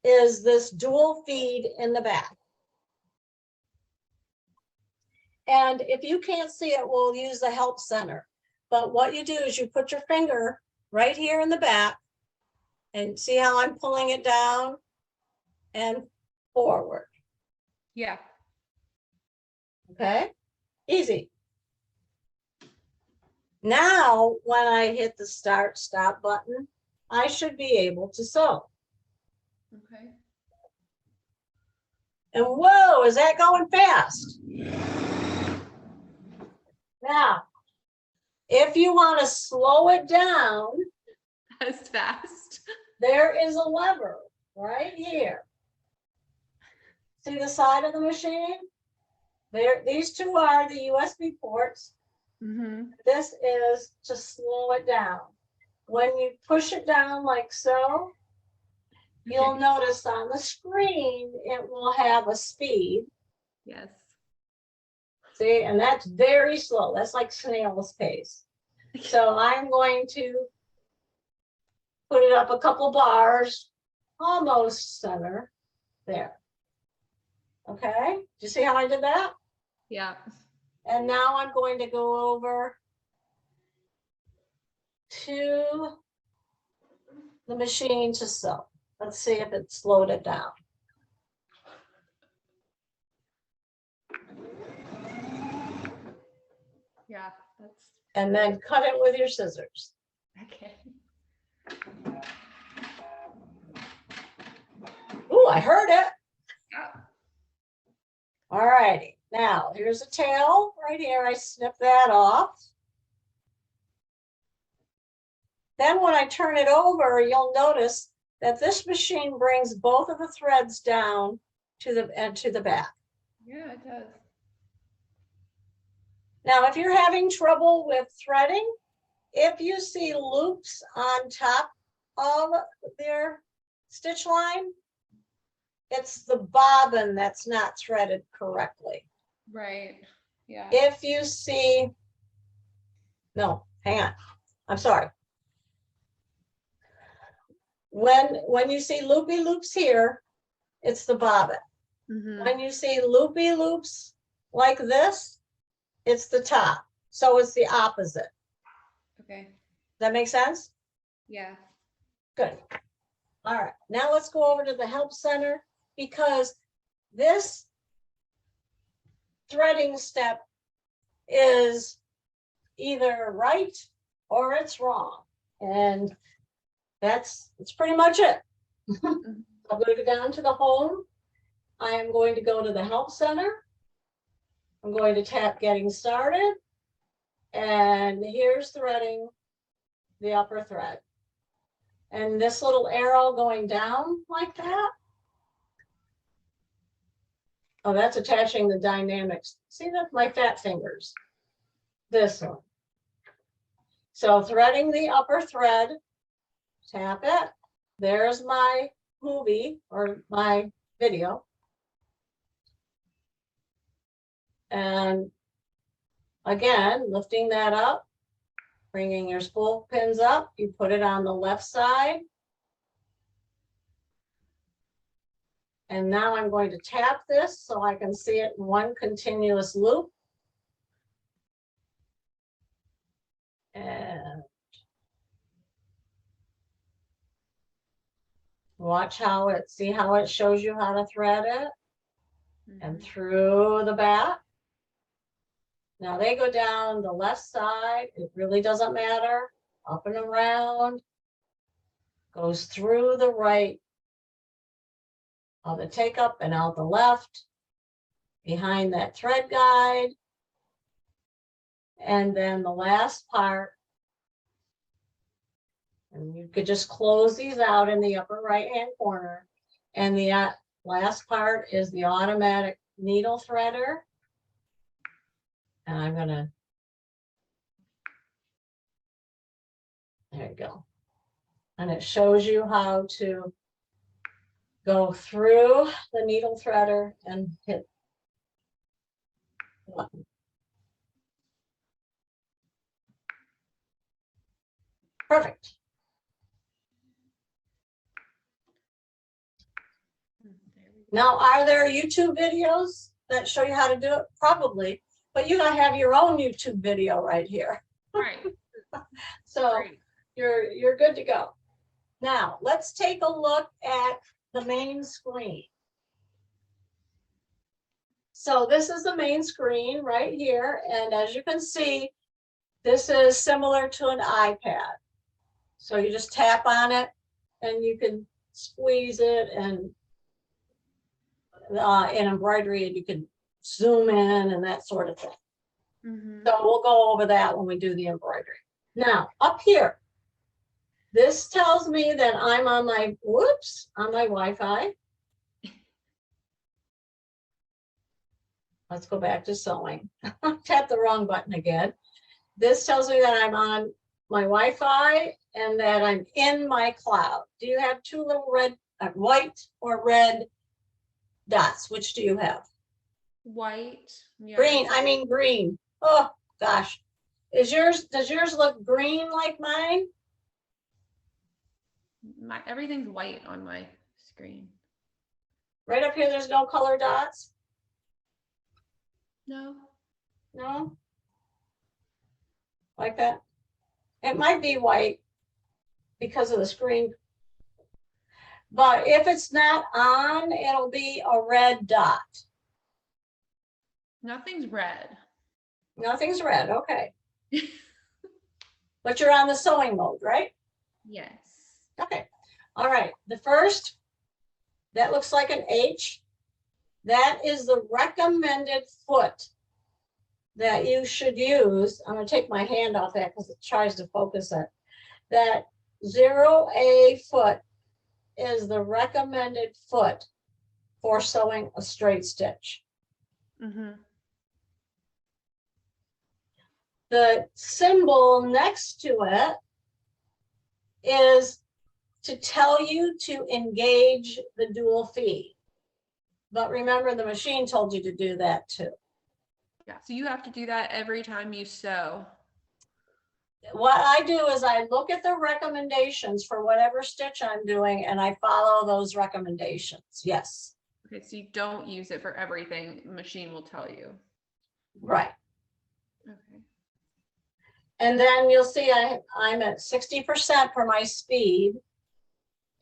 is this dual feed in the back. And if you can't see it, we'll use the help center. But what you do is you put your finger right here in the back and see how I'm pulling it down and forward. Yeah. Okay, easy. Now, when I hit the start stop button, I should be able to sew. Okay. And whoa, is that going fast? Now, if you want to slow it down, That's fast. there is a lever right here. See the side of the machine? There, these two are the USB ports. This is to slow it down. When you push it down like so, you'll notice on the screen, it will have a speed. Yes. See, and that's very slow. That's like snail's pace. So I'm going to put it up a couple bars, almost center there. Okay, do you see how I did that? Yeah. And now I'm going to go over to the machine to sew. Let's see if it slowed it down. Yeah, that's And then cut it with your scissors. okay. Ooh, I heard it. Yeah. All righty. Now, here's a tail right here. I snip that off. Then when I turn it over, you'll notice that this machine brings both of the threads down to the back. Yeah, it does. Now, if you're having trouble with threading, if you see loops on top of their stitch line, it's the bobbin that's not threaded correctly. Right. Yeah. If you see, no, hang on, I'm sorry. When you see loopy loops here, it's the bobbin. When you see loopy loops like this, it's the top. So it's the opposite. Okay. Does that make sense? Yeah. Good. All right, now let's go over to the help center, because this threading step is either right or it's wrong. And that's pretty much it. I'll go down to the home. I am going to go to the help center. I'm going to tap getting started. And here's threading the upper thread. And this little arrow going down like that Oh, that's attaching the dynamics. See, that's my fat fingers. This one. So threading the upper thread, tap it. There's my movie or my video. And again, lifting that up, bringing your spool pins up, you put it on the left side. And now I'm going to tap this so I can see it in one continuous loop. And watch how it, see how it shows you how to thread it. And through the back. Now they go down the left side. It really doesn't matter. Up and around. Goes through the right of the take up and out the left. Behind that thread guide. And then the last part. And you could just close these out in the upper right hand corner. And the last part is the automatic needle threader. And I'm gonna, there you go. And it shows you how to go through the needle threader and hit the button. Perfect. Now, are there YouTube videos that show you how to do it? Probably, but you gotta have your own YouTube video right here. Right. So Right. you're good to go. Now, let's take a look at the main screen. So this is the main screen right here. And as you can see, this is similar to an iPad. So you just tap on it and you can squeeze it, and in embroidery, and you can zoom in and that sort of thing. So we'll go over that when we do the embroidery. Now, up here, this tells me that I'm on my, whoops, on my Wi-Fi. Let's go back to sewing. Tap the wrong button again. This tells me that I'm on my Wi-Fi and that I'm in my cloud. Do you have two little red, white or red dots? Which do you have? White. Yeah. Green, I mean green. Oh, gosh. Does yours look green like mine? Everything's white on my screen. Right up here, there's no color dots? No. No? Like that? It might be white because of the screen. But if it's not on, it'll be a red dot. Nothing's red. Nothing's red, okay. But you're on the sewing mode, right? Yes. Okay. All right. The first, that looks like an H. That is the recommended foot that you should use. I'm going to take my hand off that because it tries to focus it. That 0A foot is the recommended foot for sewing a straight stitch. The symbol next to it is to tell you to engage the dual feed. But remember, the machine told you to do that too. Yeah, so you have to do that every time you sew. What I do is I look at the recommendations for whatever stitch I'm doing and I follow those recommendations. Yes. Okay, so you don't use it for everything. The machine will tell you. Right. Okay. And then you'll see I'm at 60% for my speed.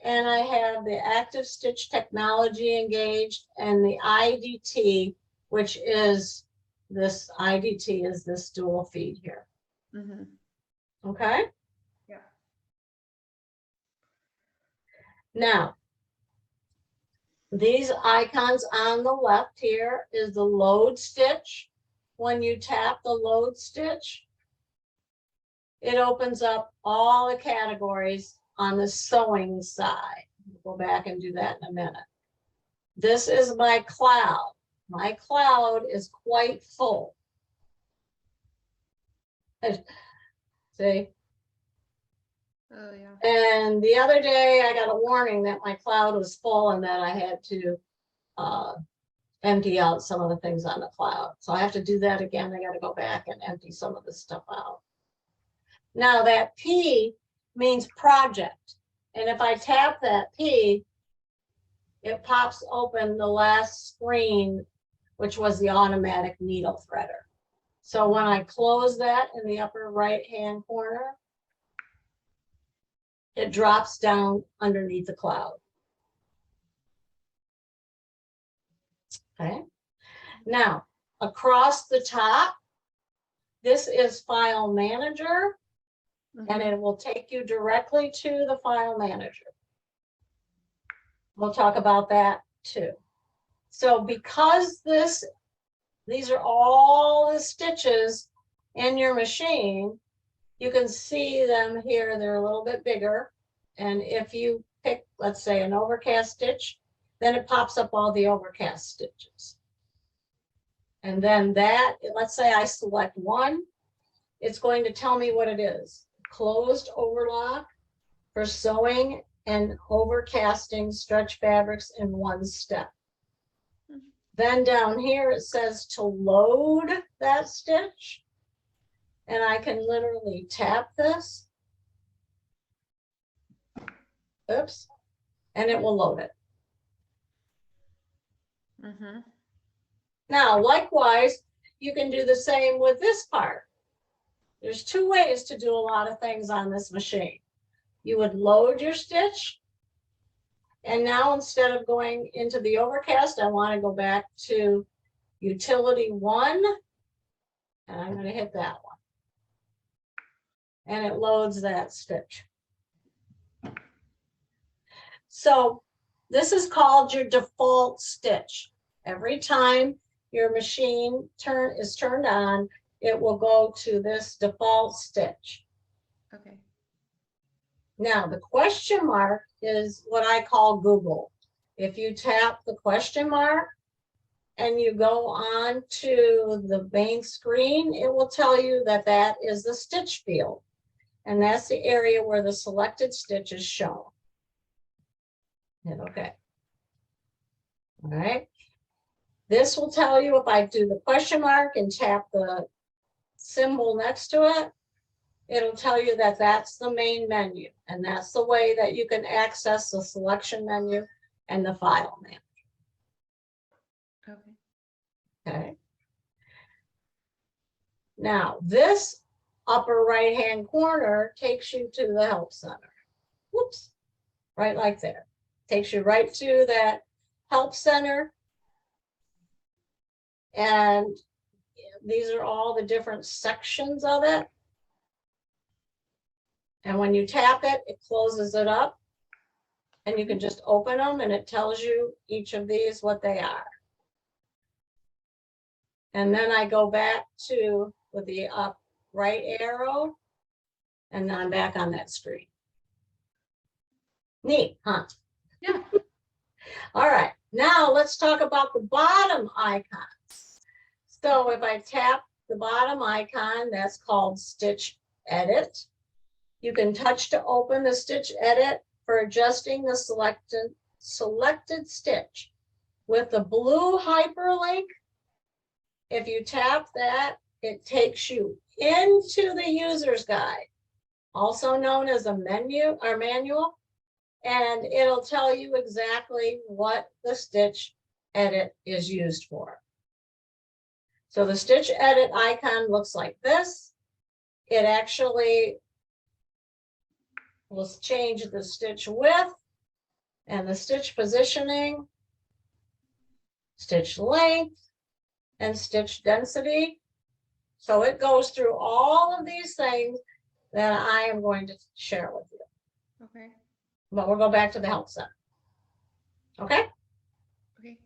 And I have the active stitch technology engaged and the IDT, which is this IDT is this dual feed here. Okay. Yeah. Now, these icons on the left here is the load stitch. When you tap the load stitch, it opens up all the categories on the sewing side. We'll go back and do that in a minute. This is my cloud. my cloud is quite full. See? Oh yeah. And the other day I got a warning that my cloud was full and that I had to empty out some of the things on the cloud. So I have to do that again. I got to go back and empty some of this stuff out. Now that P means project. And if I tap that P, it pops open the last screen, which was the automatic needle threader. So when I close that in the upper right-hand corner, it drops down underneath the cloud. Okay. Now, across the top, this is File Manager, and it will take you directly to the File Manager. We'll talk about that too. So because these are all the stitches in your machine, you can see them here. They're a little bit bigger. And if you pick, let's say, an overcast stitch, then it pops up all the overcast stitches. And then that, let's say I select one, it's going to tell me what it is. Closed overlock for sewing and overcasting stretch fabrics in one step. Then down here it says to load that stitch. And I can literally tap this. Oops. And it will load it. Now, likewise, you can do the same with this part. There's two ways to do a lot of things on this machine. You would load your stitch. And now instead of going into the overcast, I want to go back to utility 1. And I'm going to hit that one. And it loads that stitch. So this is called your default stitch. Every time your machine is turned on, it will go to this default stitch. Okay. Now the question mark is what I call Google. If you tap the question mark and you go on to the main screen, it will tell you that that is the stitch field. And that's the area where the selected stitch is shown. Hit OK. All right. This will tell you if I do the question mark and tap the symbol next to it, it'll tell you that that's the main menu. And that's the way that you can access the selection menu and the file manager. Okay. Okay. Now, this upper right-hand corner takes you to the Help Center. Whoops. Right like there. Takes you right to that Help Center. And these are all the different sections of it. And when you tap it, it closes it up. And you can just open them and it tells you each of these what they are. And then I go back to with the up right arrow. And then I'm back on that screen. Neat, huh? Yeah. All right, now let's talk about the bottom icons. So if I tap the bottom icon, that's called Stitch Edit. You can touch to open the Stitch Edit for adjusting the selected stitch. With the blue hyperlink, if you tap that, it takes you into the user's guide, also known as a menu or manual, and it'll tell you exactly what the Stitch Edit is used for. So the Stitch Edit icon looks like this. It actually will change the stitch width and the stitch positioning, stitch length, and stitch density. So it goes through all of these things that I am going to share with you. Okay. But we'll go back to the Help Center. Okay? Okay.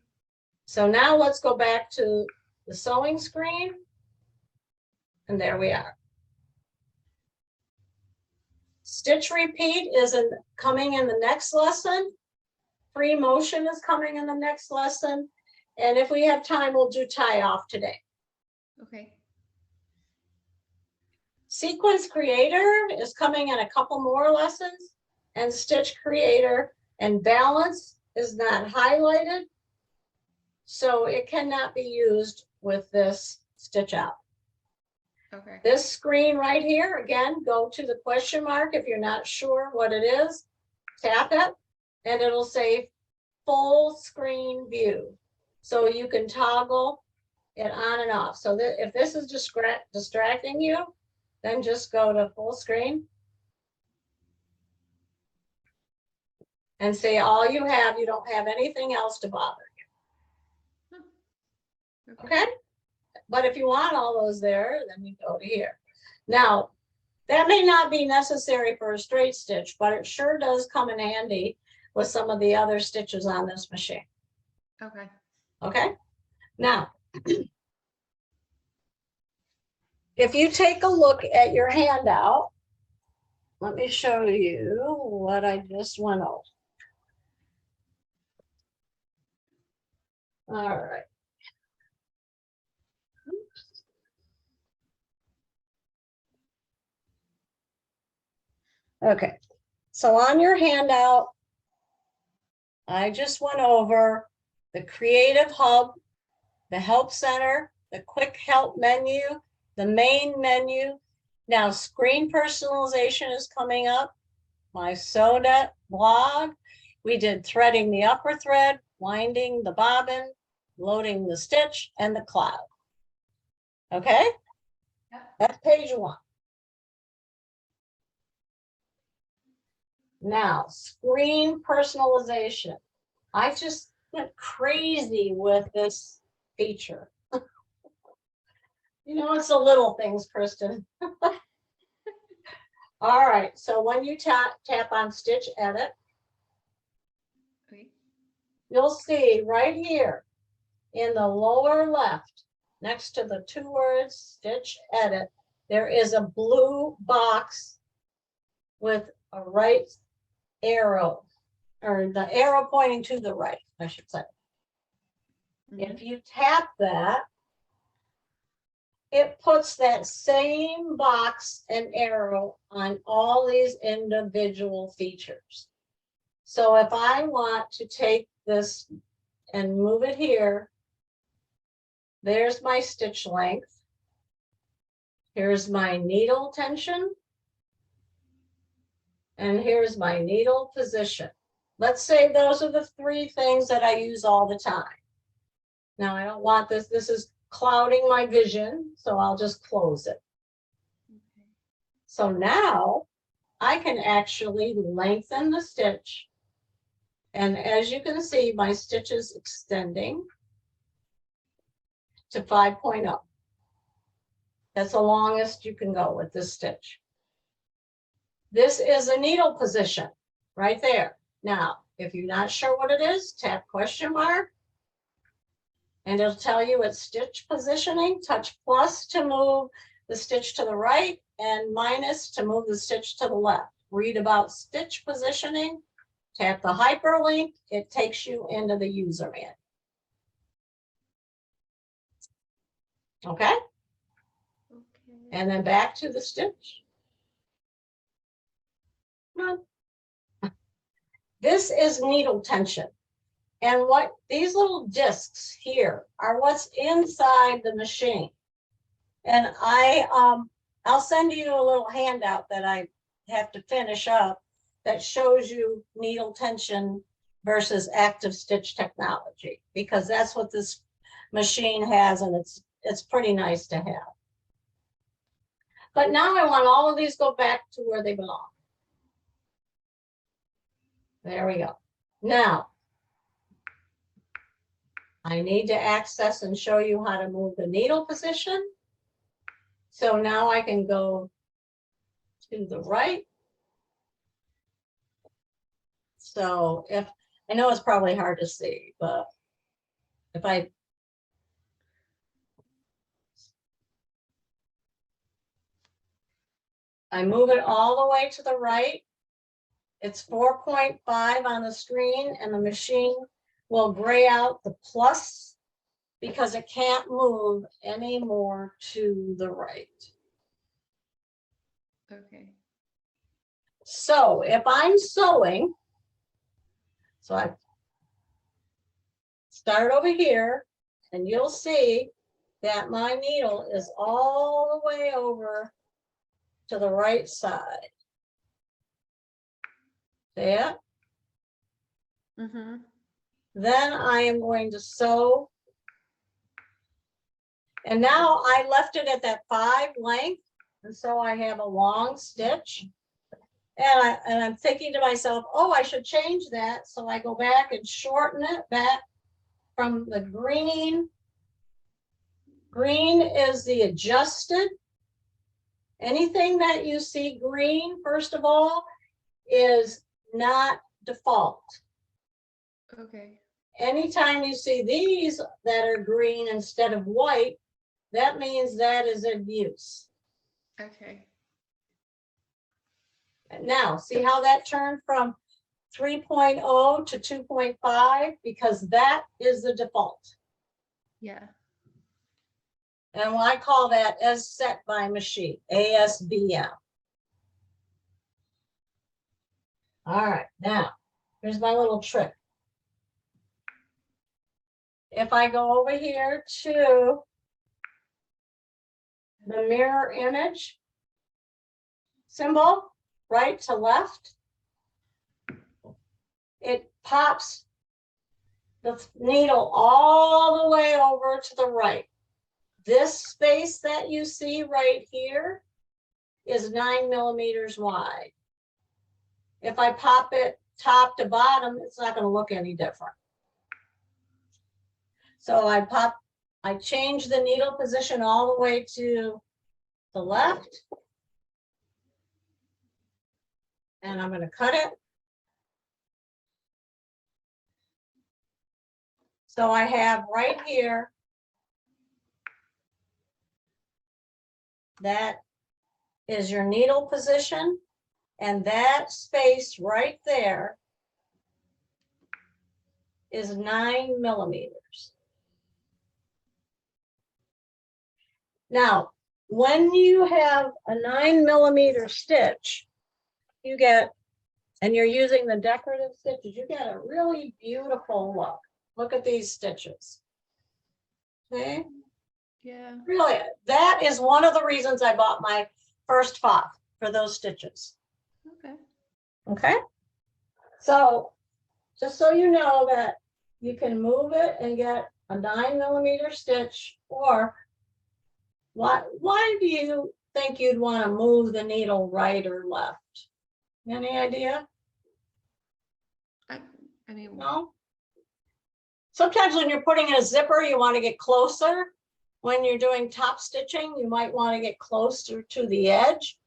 So now let's go back to the sewing screen. And there we are. Stitch repeat is coming in the next lesson. Free motion is coming in the next lesson. And if we have time, we'll do tie off today. Okay. Sequence Creator is coming in a couple more lessons, and Stitch Creator and Balance is not highlighted, so it cannot be used with this Stitch Out. Okay. This screen right here, again, go to the question mark if you're not sure what it is, tap it, and it'll say full screen view. So you can toggle it on and off. So that if this is distracting you, then just go to full screen and say all you have, you don't have anything else to bother you. Okay? But if you want all those there, then you go to here. Now, that may not be necessary for a straight stitch, but it sure does come in handy with some of the other stitches on this machine. Okay. Okay? Now, if you take a look at your handout, let me show you what I just went over. All right. Okay, so on your handout, I just went over the Creative Hub, the Help Center, the Quick Help menu, the main menu. Now screen personalization is coming up. My Soda blog. We did threading the upper thread, winding the bobbin, loading the stitch, and the cloud. Okay? Yeah. That's page 1. Now, screen personalization. I just went crazy with this feature. You know, it's the little things, Kristen. All right, so when you tap on Stitch Edit, Okay. you'll see right here in the lower left, next to the 2 words Stitch Edit, there is a blue box with a right arrow, or the arrow pointing to the right, I should say. If you tap that, it puts that same box and arrow on all these individual features. So if I want to take this and move it here, there's my stitch length. Here's my needle tension. And here's my needle position. Let's say those are the 3 things that I use all the time. Now I don't want this. This is clouding my vision, so I'll just close it. Okay. So now I can actually lengthen the stitch. And as you can see, my stitch is extending to 5.0. That's the longest you can go with this stitch. This is a needle position right there. Now, if you're not sure what it is, tap question mark. And it'll tell you it's stitch positioning. Touch plus to move the stitch to the right and minus to move the stitch to the left. Read about stitch positioning. Tap the hyperlink. It takes you into the user manual. Okay? Okay. And then back to the stitch. This is needle tension. And what these little discs here are what's inside the machine. And I'll send you a little handout that I have to finish up that shows you needle tension versus active stitch technology, because that's what this machine has, and it's pretty nice to have. But now I want all of these go back to where they belong. There we go. Now, I need to access and show you how to move the needle position. So now I can go to the right. So if, I know it's probably hard to see, but if I move it all the way to the right, it's 4.5 on the screen, and the machine will gray out the plus because it can't move any more to the right. Okay. So if I'm sewing, so I start over here, and you'll see that my needle is all the way over to the right side. See it? Mm-hmm. Then I am going to sew. And now I left it at that 5 length. And so I have a long stitch. And I'm thinking to myself, oh, I should change that. So I go back and shorten it back from the green. Green is the adjusted. Anything that you see green, first of all, is not default. Okay. Anytime you see these that are green instead of white, that means that is in use. Okay. Now, see how that turned from 3.0 to 2.5? Because that is the default. Yeah. And I call that as set by machine, ASBM. All right, now, here's my little trick. If I go over here to the mirror image symbol, right to left, it pops the needle all the way over to the right. This space that you see right here is 9 millimeters wide. If I pop it top to bottom, it's not going to look any different. So I change the needle position all the way to the left. And I'm going to cut it. So I have right here, that is your needle position, and that space right there is 9 millimeters. Now, when you have a 9 millimeter stitch, you get, and you're using the decorative stitches, you get a really beautiful look. Look at these stitches. Okay. Yeah. Really, that is one of the reasons I bought my first fob, for those stitches. Okay. Okay. So just so you know that you can move it and get a 9 millimeter stitch, or why do you think you'd want to move the needle right or left? Any idea? I mean, No? Sometimes when you're putting in a zipper, you want to get closer. When you're doing top stitching, you might want to get closer to the edge.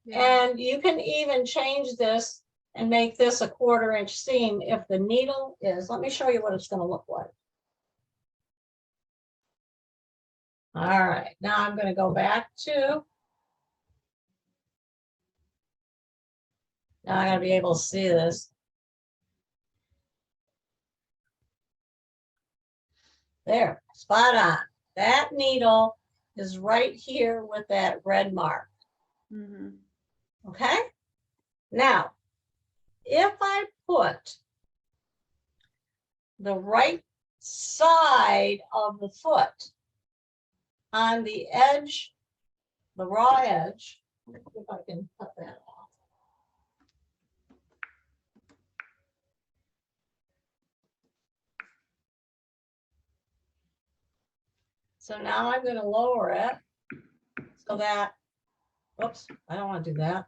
yeah. And you can even change this and make this a 1/4 inch seam if the needle is. Let me show you what it's going to look like. All right, now I'm going to go back to, now I got to be able to see this. There, spot on. That needle is right here with that red mark. Mm-hmm. Okay. Now, if I put the right side of the foot on the edge, the raw edge, let's see if I can cut that off. So now I'm going to lower it so that, oops, I don't want to do that.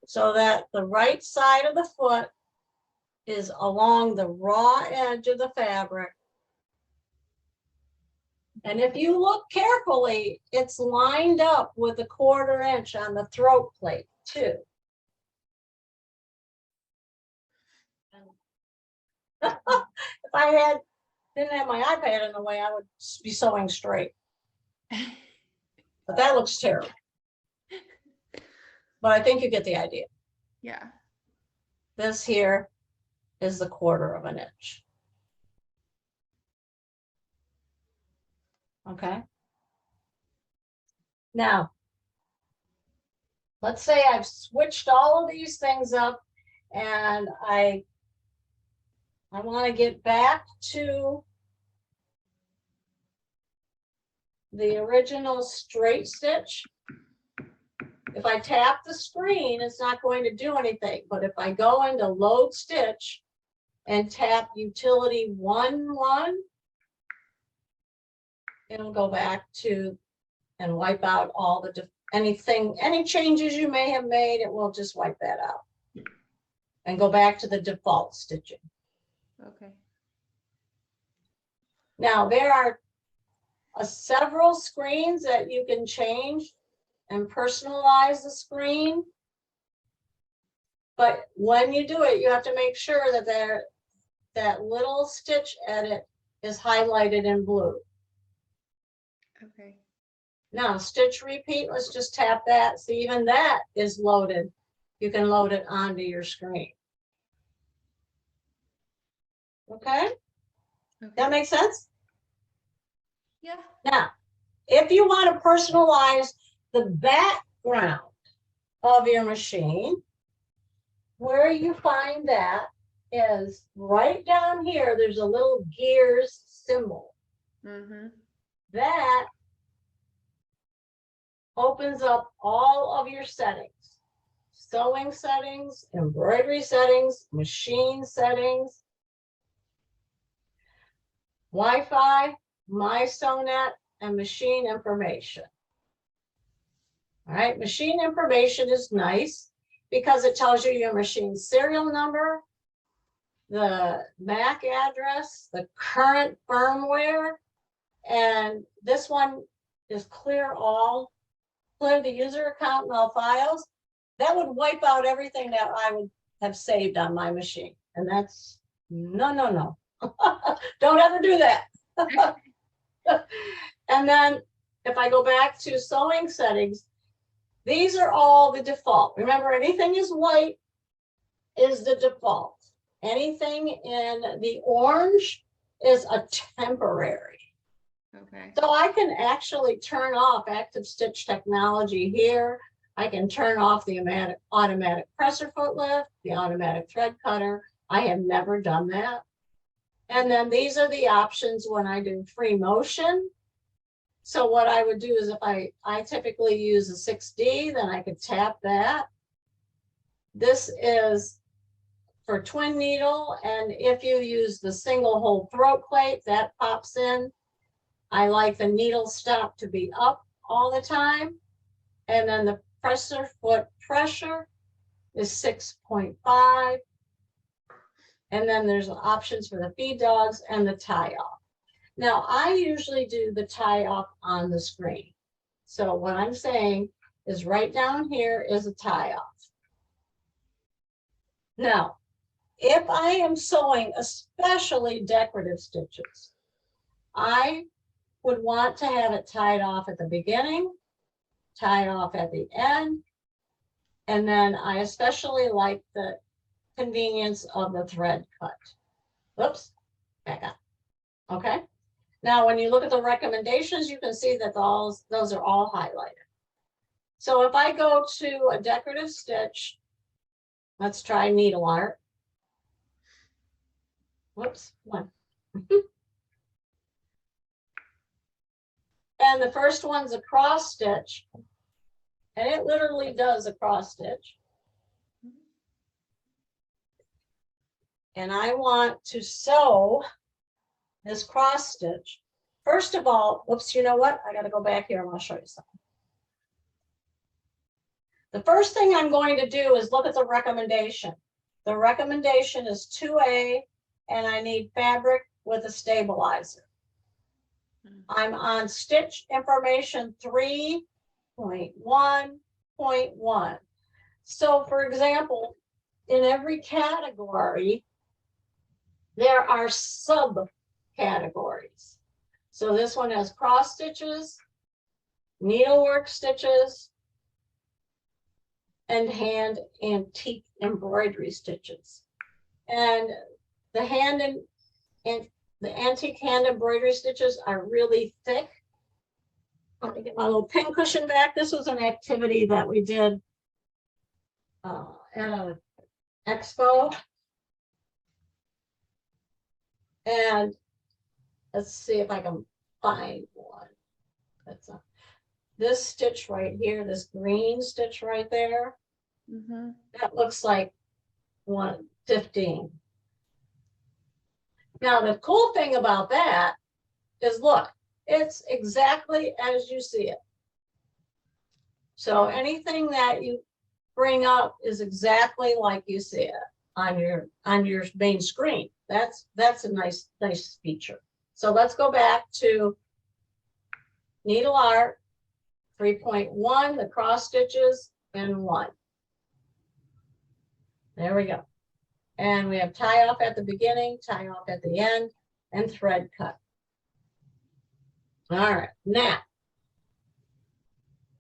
So that the right side of the foot is along the raw edge of the fabric. And if you look carefully, it's lined up with a 1/4 inch on the throat plate too. If I didn't have my iPad in the way, I would be sewing straight. But that looks terrible. But I think you get the idea. Yeah. This here is the 1/4 inch. Okay. Now, let's say I've switched all of these things up and I want to get back to the original straight stitch. If I tap the screen, it's not going to do anything. But if I go into load stitch and tap utility 1-1, it'll go back to and wipe out all the any changes you may have made. It will just wipe that out and go back to the default stitching. Okay. Now there are several screens that you can change and personalize the screen. But when you do it, you have to make sure that that little stitch edit is highlighted in blue. Okay. Now stitch repeat, let's just tap that. See, even that is loaded. You can load it onto your screen. Okay, that makes sense? Yeah. Now, if you want to personalize the background of your machine, where you find that is right down here. There's a little gears symbol. Mm-hmm. That opens up all of your settings. Sewing settings, embroidery settings, machine settings, Wi-Fi, MySewNet, and machine information. All right, machine information is nice because it tells you your machine serial number, the MAC address, the current firmware, and this one is clear the user account and all files. That would wipe out everything that I would have saved on my machine. And that's no. Don't ever do that. And then if I go back to sewing settings, these are all the default. Remember, anything is white is the default. Anything in the orange is a temporary. Okay. So I can actually turn off active stitch technology here. I can turn off the automatic presser foot lift, the automatic thread cutter. I have never done that. And then these are the options when I do free motion. So what I would do is if I typically use a 6D, then I could tap that. This is for twin needle. And if you use the single hole throat plate, that pops in. I like the needle stop to be up all the time. And then the presser foot pressure is 6.5. And then there's options for the feed dogs and the tie off. Now, I usually do the tie off on the screen. So what I'm saying is right down here is a tie off. Now, if I am sewing especially decorative stitches, I would want to have it tied off at the beginning, tie off at the end, and then I especially like the convenience of the thread cut. Whoops, back up. Okay. Now, when you look at the recommendations, you can see that those are all highlighted. So if I go to a decorative stitch, let's try needle art. Whoops, one. And the first one's a cross stitch. And it literally does a cross stitch. And I want to sew this cross stitch. First of all, whoops, you know what? I got to go back here and I'll show you something. The first thing I'm going to do is look at the recommendation. The recommendation is 2A, and I need fabric with a stabilizer. I'm on stitch information 3.1.1. So for example, in every category, there are subcategories. So this one has cross stitches, needlework stitches, and hand antique embroidery stitches. And the antique hand embroidery stitches are really thick. Let me get my little pin cushion back. This was an activity that we did at an expo. And let's see if I can find one. That's a, this stitch right here, this green stitch right there. Mm-hmm. That looks like 115. Now, the cool thing about that is, look, it's exactly as you see it. So anything that you bring up is exactly like you see it on your main screen. That's a nice feature. So let's go back to needle art 3.1, the cross stitches, and 1. There we go. And we have tie off at the beginning, tie off at the end, and thread cut. All right, now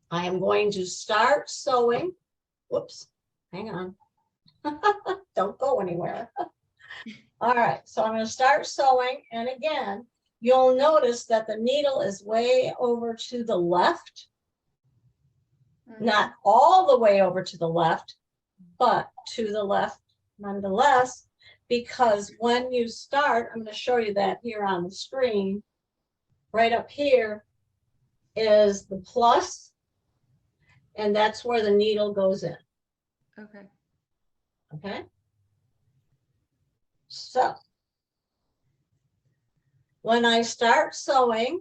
I am going to start sewing. Whoops, hang on. Don't go anywhere. All right, so I'm going to start sewing. And again, you'll notice that the needle is way over to the left. Not all the way over to the left, but to the left nonetheless, because when you start, I'm going to show you that here on the screen. Right up here is the plus, and that's where the needle goes in. Okay. Okay. So when I start sewing,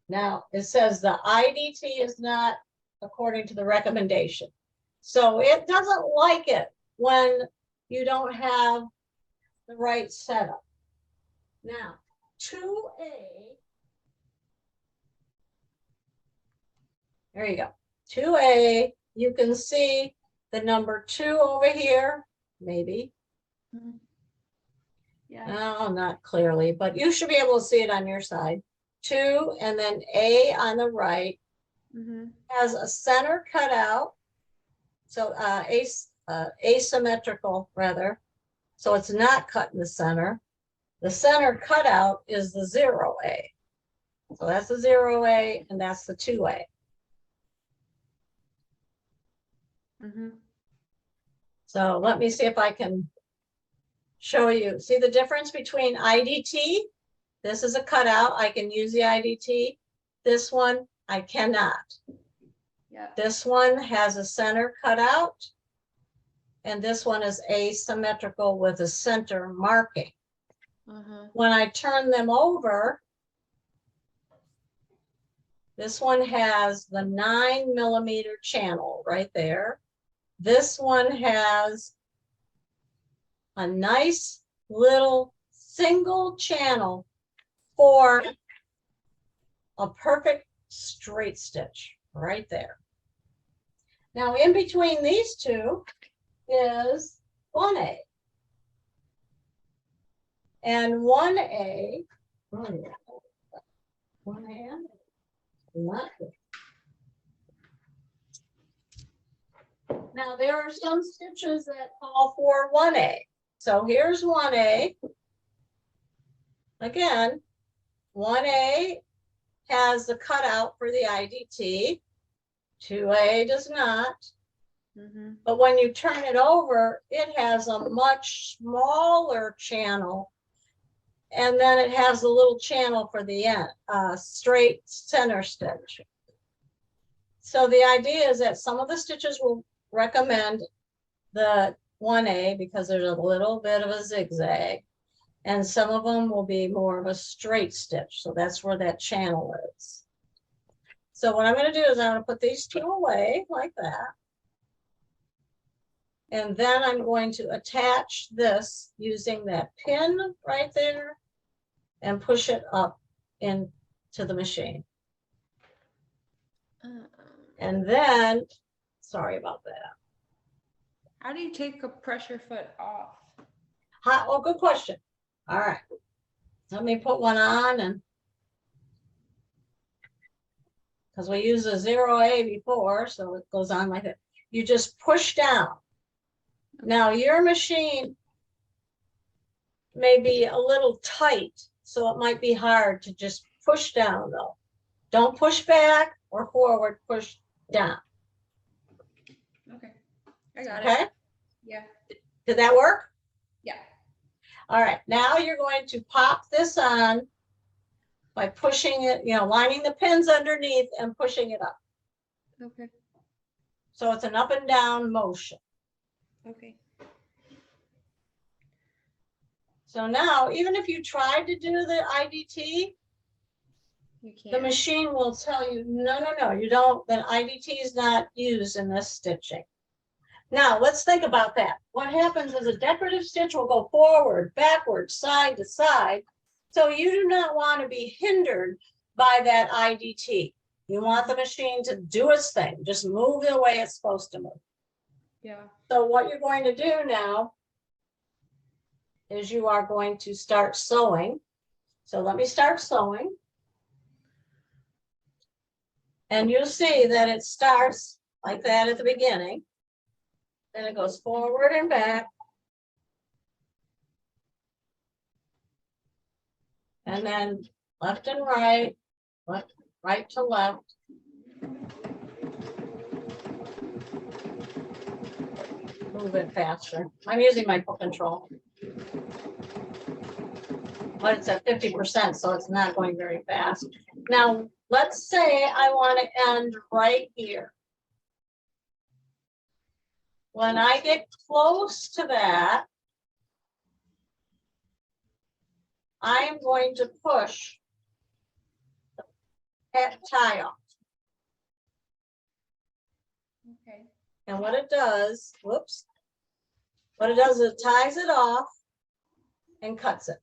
now it says the IDT is not according to the recommendation. So it doesn't like it when you don't have the right setup. Now, 2A, there you go. 2A, you can see the number 2 over here, maybe. Mm-hmm. Yeah. No, not clearly, but you should be able to see it on your side. 2, and then A on the right has a center cutout. So asymmetrical rather. So it's not cut in the center. The center cutout is the 0A. So that's the 0A and that's the 2A. So let me see if I can show you. See the difference between IDT? This is a cutout. I can use the IDT. This one, I cannot. Yeah. This one has a center cutout. And this one is asymmetrical with a center marking. When I turn them over, this one has the 9mm channel right there. This one has a nice little single channel for a perfect straight stitch right there. Now in between these two is 1A. And 1A, now there are some stitches that call for 1A. So here's 1A. Again, 1A has the cutout for the IDT. 2A does not. But when you turn it over, it has a much smaller channel. And then it has a little channel for the end, straight center stitch. So the idea is that some of the stitches will recommend the 1A because there's a little bit of a zigzag. And some of them will be more of a straight stitch. So that's where that channel is. So what I'm going to do is I'm going to put these two away like that. And then I'm going to attach this using that pin right there and push it up into the machine. And then, sorry about that. How do you take a pressure foot off? Oh, good question. All right. Let me put one on, and because we used a 0A before, so it goes on like that. You just push down. Now your machine may be a little tight so it might be hard to just push down though. Don't push back or forward, push down. Okay. I got it. Okay, Yeah. did that work? Yeah. All right, now you're going to pop this on by pushing it, lining the pins underneath and pushing it up. Okay. So it's an up and down motion. Okay. So now, even if you tried to do the IDT, You can't. the machine will tell you, no, you don't, then IDT is not used in this stitching. Now, let's think about that. What happens is a decorative stitch will go forward, backward, side to side. So you do not want to be hindered by that IDT. You want the machine to do its thing, just move the way it's supposed to move. Yeah. So what you're going to do now is you are going to start sewing. So let me start sewing. And you'll see that it starts like that at the beginning. Then it goes forward and back. And then left and right, right to left. Move it faster. I'm using my foot control. But it's at 50%, so it's not going very fast. Now, let's say I want to end right here. When I get close to that, I am going to push that tie off. Okay. And what it does, what it does is it ties it off and cuts it.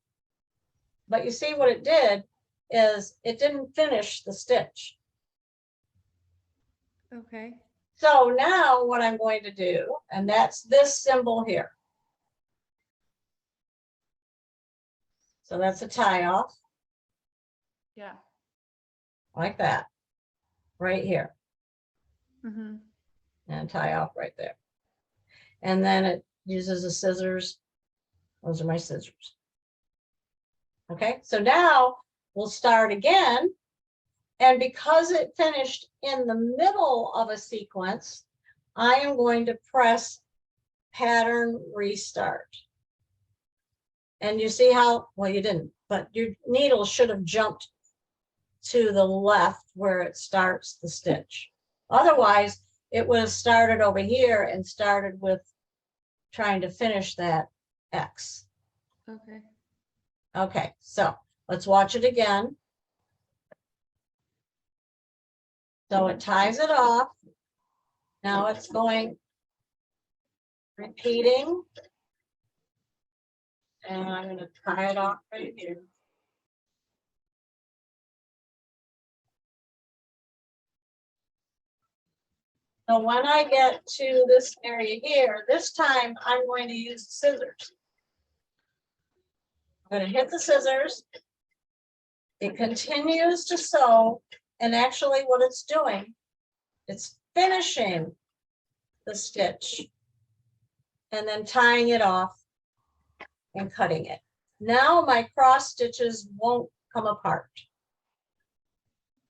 But you see what it did is it didn't finish the stitch. Okay. So now what I'm going to do, and that's this symbol here. So that's a tie off. Yeah. Like that, right here. Mm-hmm. And tie off right there. And then it uses the scissors. Those are my scissors. Okay, so now we'll start again. And because it finished in the middle of a sequence, I am going to press pattern restart. And you see how, well, you didn't, but your needle should have jumped to the left where it starts the stitch. Otherwise, it would have started over here and started with trying to finish that X. Okay. Okay, so let's watch it again. So it ties it off. Now it's going, repeating. And I'm going to tie it off right here. So when I get to this area here, this time I'm going to use scissors. I'm going to hit the scissors. It continues to sew, and actually what it's doing, it's finishing the stitch and then tying it off and cutting it. Now my cross stitches won't come apart.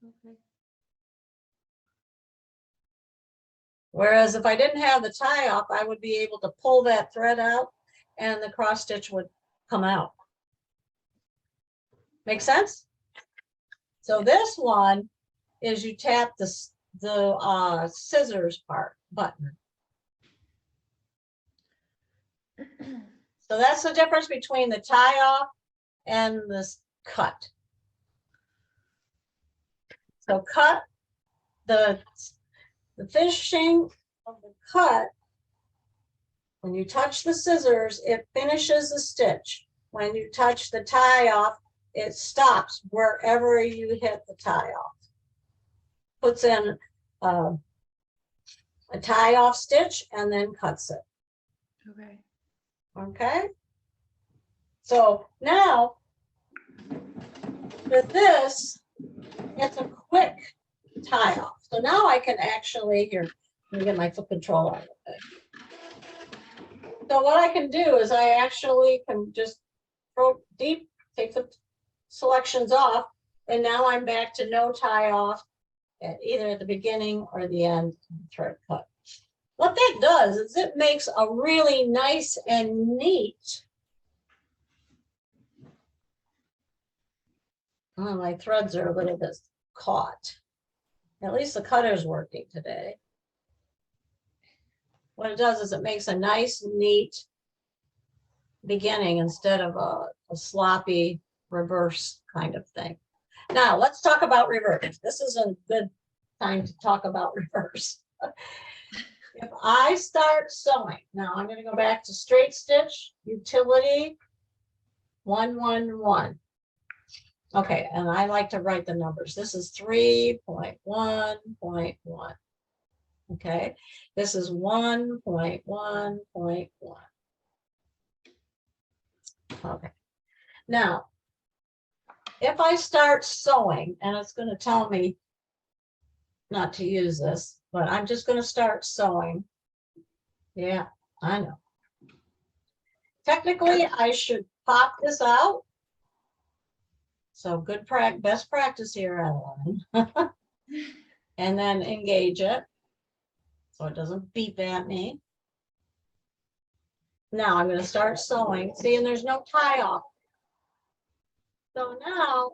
Okay. Whereas if I didn't have the tie off, I would be able to pull that thread out and the cross stitch would come out. Make sense? So this one is you tap the scissors button. So that's the difference between the tie off and this cut. So cut, the finishing of the cut, when you touch the scissors, it finishes the stitch. When you touch the tie off, it stops wherever you hit the tie off. Puts in a tie off stitch and then cuts it. Okay. Okay. So now with this, it's a quick tie off. So now I can actually, here, let me get my foot control out of it. So what I can do is I actually can just throw deep, take the selections off, and now I'm back to no tie off at either at the beginning or the end of the thread cut. What that does is it makes a really nice and neat. Oh, my threads are a little bit caught. At least the cutter's working today. What it does is it makes a nice, neat beginning instead of a sloppy reverse kind of thing. Now, let's talk about reverse. This is a good time to talk about reverse. If I start sewing, now I'm going to go back to straight stitch, utility, 111. Okay, and I like to write the numbers. This is 3.1.1. Okay, this is 1.1.1. Okay, now, if I start sewing, and it's going to tell me not to use this, but I'm just going to start sewing. Yeah, I know. Technically, I should pop this out. So good best practice here, Adeline. And then engage it so it doesn't beep at me. Now I'm going to start sewing. See, and there's no tie off. So now,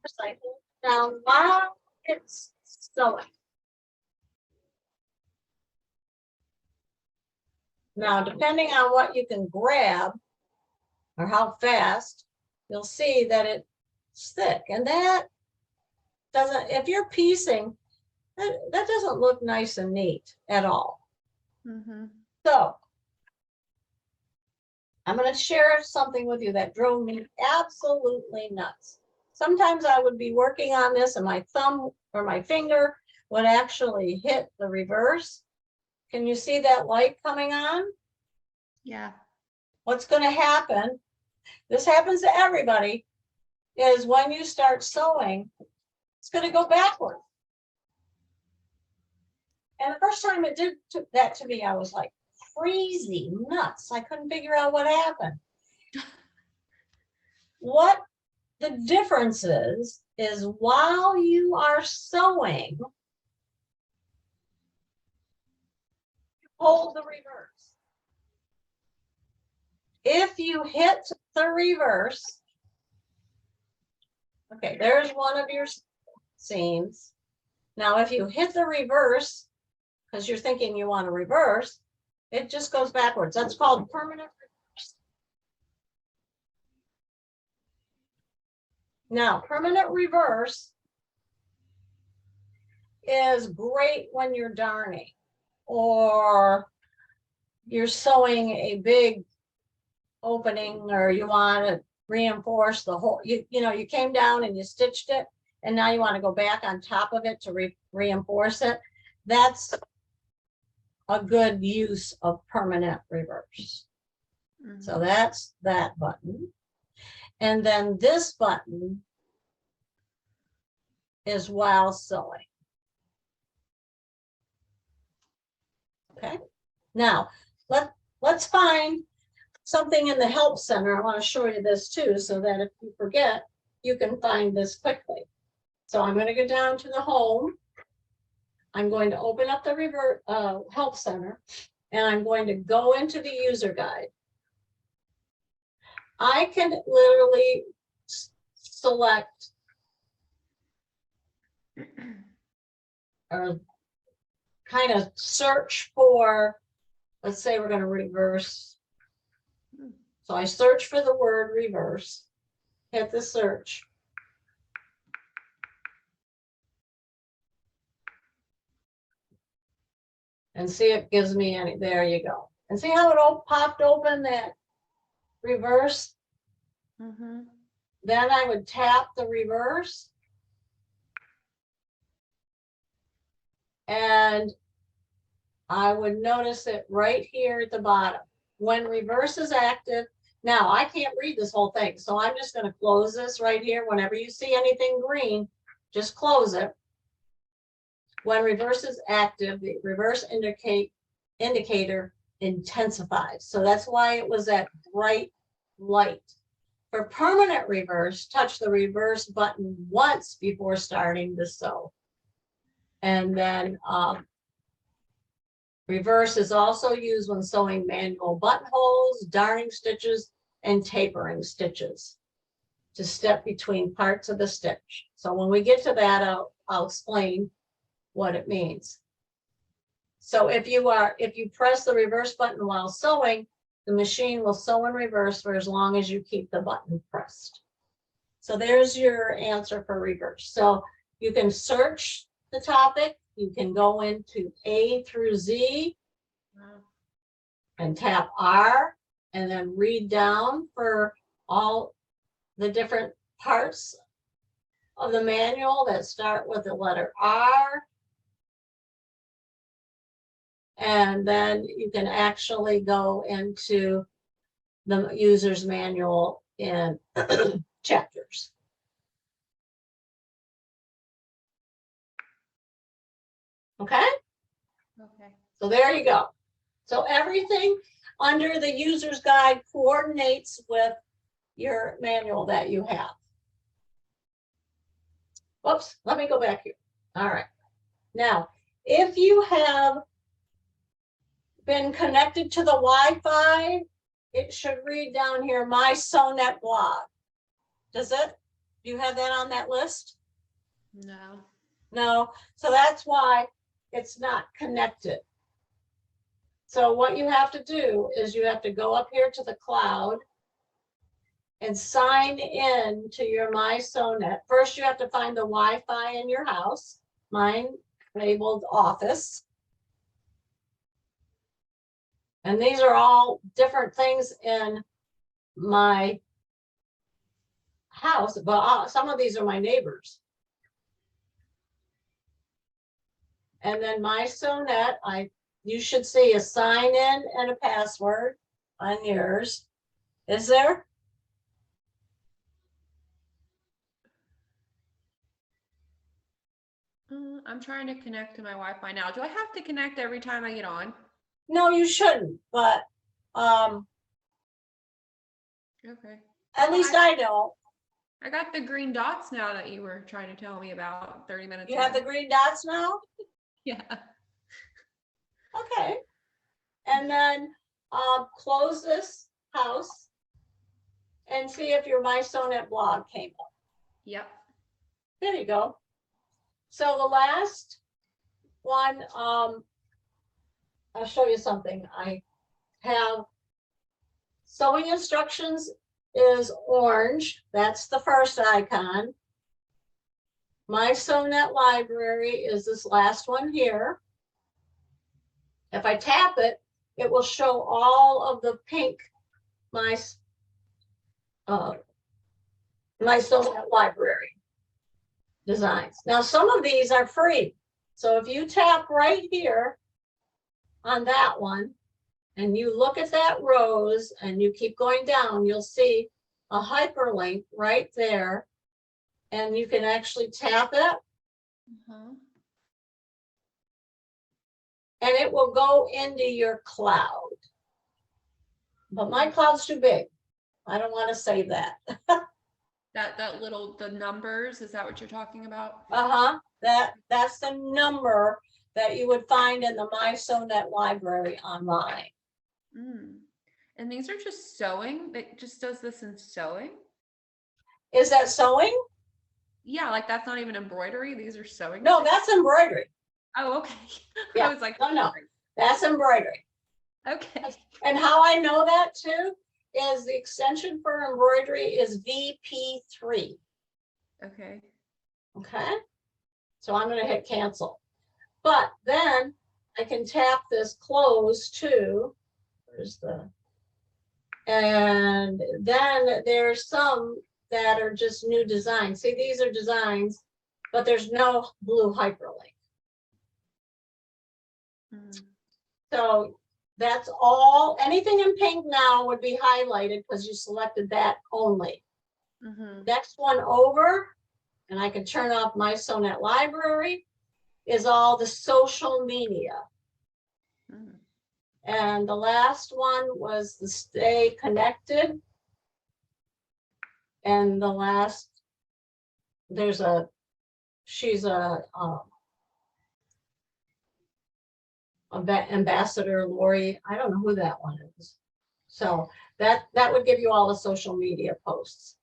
cycle down while it's sewing. Now, depending on what you can grab or how fast, you'll see that it's thick. And that doesn't, if you're piecing, that doesn't look nice and neat at all. Mm-hmm. So I'm going to share something with you that drove me absolutely nuts. Sometimes I would be working on this and my thumb or my finger would actually hit the reverse. Can you see that light coming on? Yeah. What's going to happen, this happens to everybody, is when you start sewing, it's going to go backwards. And the first time it did that to me, I was like crazy nuts. I couldn't figure out what happened. What the difference is while you are sewing, hold the reverse. If you hit the reverse, okay, there's one of your seams. Now, if you hit the reverse, because you're thinking you want to reverse, it just goes backwards. That's called permanent reverse. Now, permanent reverse is great when you're darning or you're sewing a big opening or you want to reinforce the whole, you know, you came down and you stitched it and now you want to go back on top of it to reinforce it. That's a good use of permanent reverse. Mm-hmm. So that's that button. And then this button is while sewing. Okay. Now let's find something in the help center. I want to show you this too, so that if you forget, you can find this quickly. So I'm going to go down to the home. I'm going to open up the help center and I'm going to go into the user guide. I can literally select or kind of search for, let's say we're going to reverse. So I search for the word reverse, hit the search. And see, it gives me any, there you go. And see how it all popped open that reverse? Mm-hmm. Then I would tap the reverse. And I would notice it right here at the bottom. When reverse is active, now I can't read this whole thing, so I'm just going to close this right here. Whenever you see anything green, just close it. When reverse is active, the reverse indicator intensifies. So that's why it was that bright light. For permanent reverse, touch the reverse button once before starting to sew. And then reverse is also used when sewing manual buttonholes, darning stitches, and tapering stitches to step between parts of the stitch. So when we get to that, I'll explain what it means. So if you press the reverse button while sewing, the machine will sew in reverse for as long as you keep the button pressed. So there's your answer for reverse. So you can search the topic. You can go into A through Z and tap R and then read down for all the different parts of the manual that start with the letter R. And then you can actually go into the user's manual in chapters. Okay? Okay. So there you go. So everything under the user's guide coordinates with your manual that you have. Whoops, let me go back here. All right. Now, if you have been connected to the Wi-Fi, it should read down here, My Sewnet blog. Does it? Do you have that on that list? No. No. So that's why it's not connected. So what you have to do is you have to go up here to the cloud and sign in to your My Sewnet. First, you have to find the Wi-Fi in your house. Mine labeled office. And these are all different things in my house, but some of these are my neighbors. And then My Sewnet, you should see a sign in and a password on yours. Is there? I'm trying to connect to my Wi-Fi now. Do I have to connect every time I get on? No, you shouldn't, but Okay. at least I don't. I got the green dots now that you were trying to tell me about 30 minutes You ago. have the green dots now? Yeah. Okay. And then close this house and see if your My Sewnet blog came up. Yep. There you go. So the last one, I'll show you something. I have sewing instructions is orange. That's the first icon. My Sewnet library is this last one here. If I tap it, it will show all of the pink My Sewnet library designs. Now, some of these are free. So if you tap right here on that one, and you look at that rose and you keep going down, you'll see a hyperlink right there. And you can actually tap it. And it will go into your cloud. But my cloud's too big. I don't want to save that. That little, the numbers, is that what you're talking about? Uh-huh. That's the number that you would find in the My Sewnet library online. And these are just sewing? It just does this in sewing? Is that sewing? Yeah, like that's not even embroidery. These are sewing. No, that's embroidery. Oh, okay. Yeah. I was like, no, that's embroidery. Okay. And how I know that too is the extension for embroidery is VP3. Okay. Okay. So I'm going to hit cancel. But then I can tap this close too. And then there's some that are just new designs. See, these are designs, but there's no blue hyperlink. So that's all. Anything in pink now would be highlighted because you selected that only. Next one over, and I can turn off My Sewnet library, is all the social media. And the last one was the stay connected. And the last, she's Ambassador Lori. I don't know who that one is. So that would give you all the social media posts.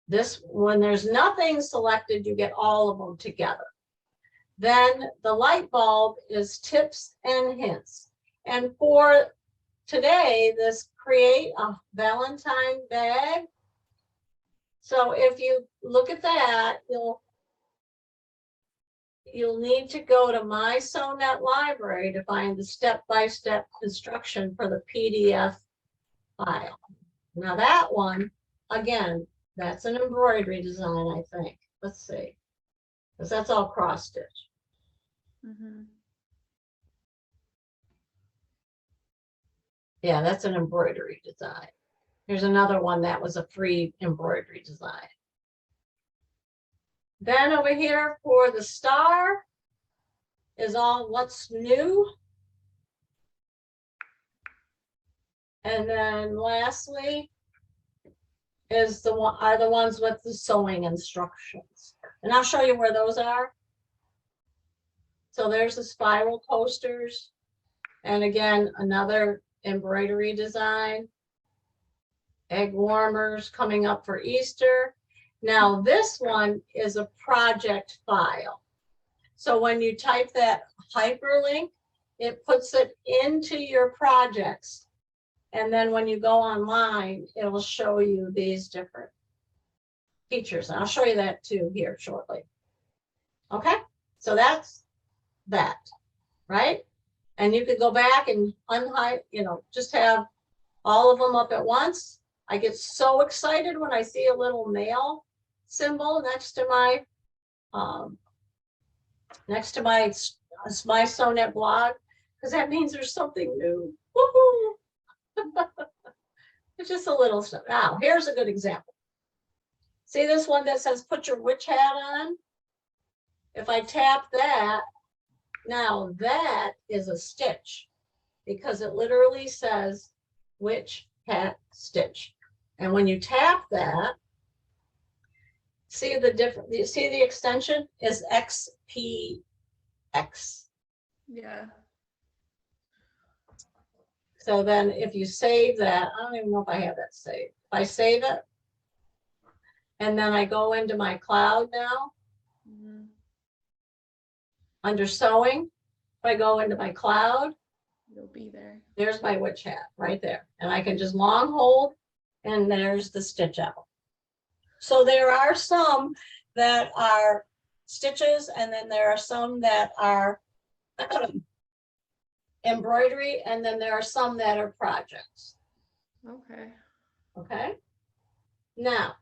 This, when there's nothing selected, you get all of them together. Then the light bulb is tips and hints. And for today, this create a Valentine bag. So if you look at that, you'll need to go to My Sewnet Library to find the step-by-step instruction for the PDF file. Now that one, again, that's an embroidery design, I think. Let's see, because that's all cross stitch. Yeah, that's an embroidery design. Here's another one that was a free embroidery design. Then over here for the star is all what's new. And then lastly is the ones with the sewing instructions. And I'll show you where those are. So there's the spiral coasters. And again, another embroidery design. Egg warmers coming up for Easter. Now this one is a project file. So when you type that hyperlink, it puts it into your projects. And then when you go online, it will show you these different features. And I'll show you that too here shortly. Okay, so that's that, right? And you could go back and unhide, just have all of them up at once. I get so excited when I see a little mail symbol next to my My Sewnet blog, because that means there's something new. Woohoo! It's just a little stuff. Now, here's a good example. See this one that says put your witch hat on? If I tap that, now that is a stitch because it literally says witch hat stitch. And when you tap that, see the different, you see the extension is XPX. Yeah. So then if you save that, I don't even know if I have that saved. If I save it, and then I go into my cloud now, under sewing, if I go into my cloud, It'll be there. There's my witch hat right there. And I can just long hold and there's the stitch out. So there are some that are stitches and then there are some that are embroidery and then there are some that are projects. Okay. Okay. Now,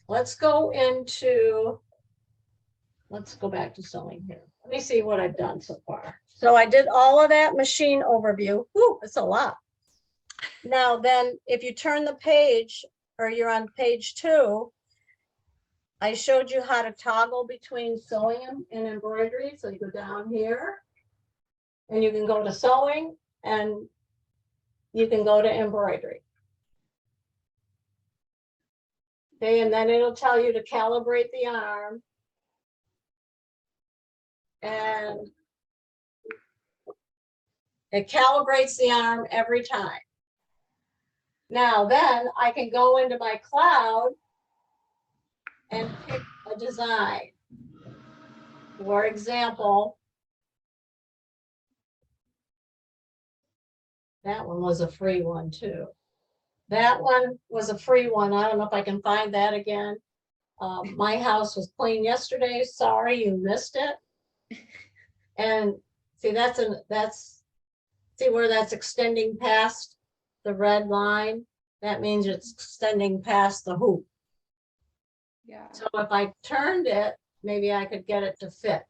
let's go back to sewing here. Let me see what I've done so far. So I did all of that machine overview. Whew, it's a lot. Now then, if you turn the page or you're on page 2, I showed you how to toggle between sewing and embroidery. So you go down here and you can go to sewing and you can go to embroidery. Okay, and then it'll tell you to calibrate the arm. And it calibrates the arm every time. Now then I can go into my cloud and pick a design. For example, that one was a free one too. That one was a free one. I don't know if I can find that again. My house was clean yesterday. Sorry, you missed it. And see, see where that's extending past the red line? That means it's extending past the hoop. Yeah. So if I turned it, maybe I could get it to fit.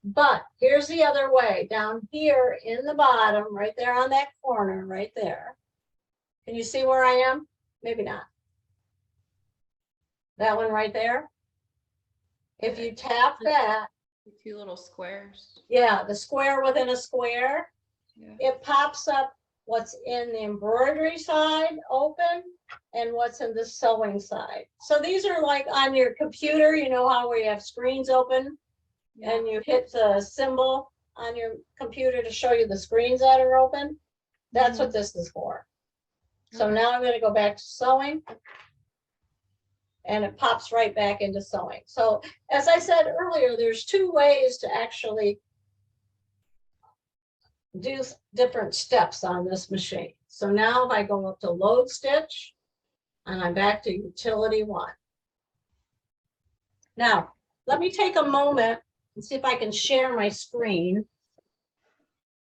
But here's the other way. Down here in the bottom, right there on that corner, right there. Can you see where I am? Maybe not. That one right there. If you tap that. The 2 little squares. Yeah, the square within a square. Yeah. It pops up what's in the embroidery side open and what's in the sewing side. So these are like on your computer, you know how we have screens open and you hit the symbol on your computer to show you the screens that are open. That's what this is for. So now I'm going to go back to sewing. And it pops right back into sewing. So as I said earlier, there's two ways to actually do different steps on this machine. So now if I go up to load stitch, and I'm back to utility 1. Now, let me take a moment and see if I can share my screen.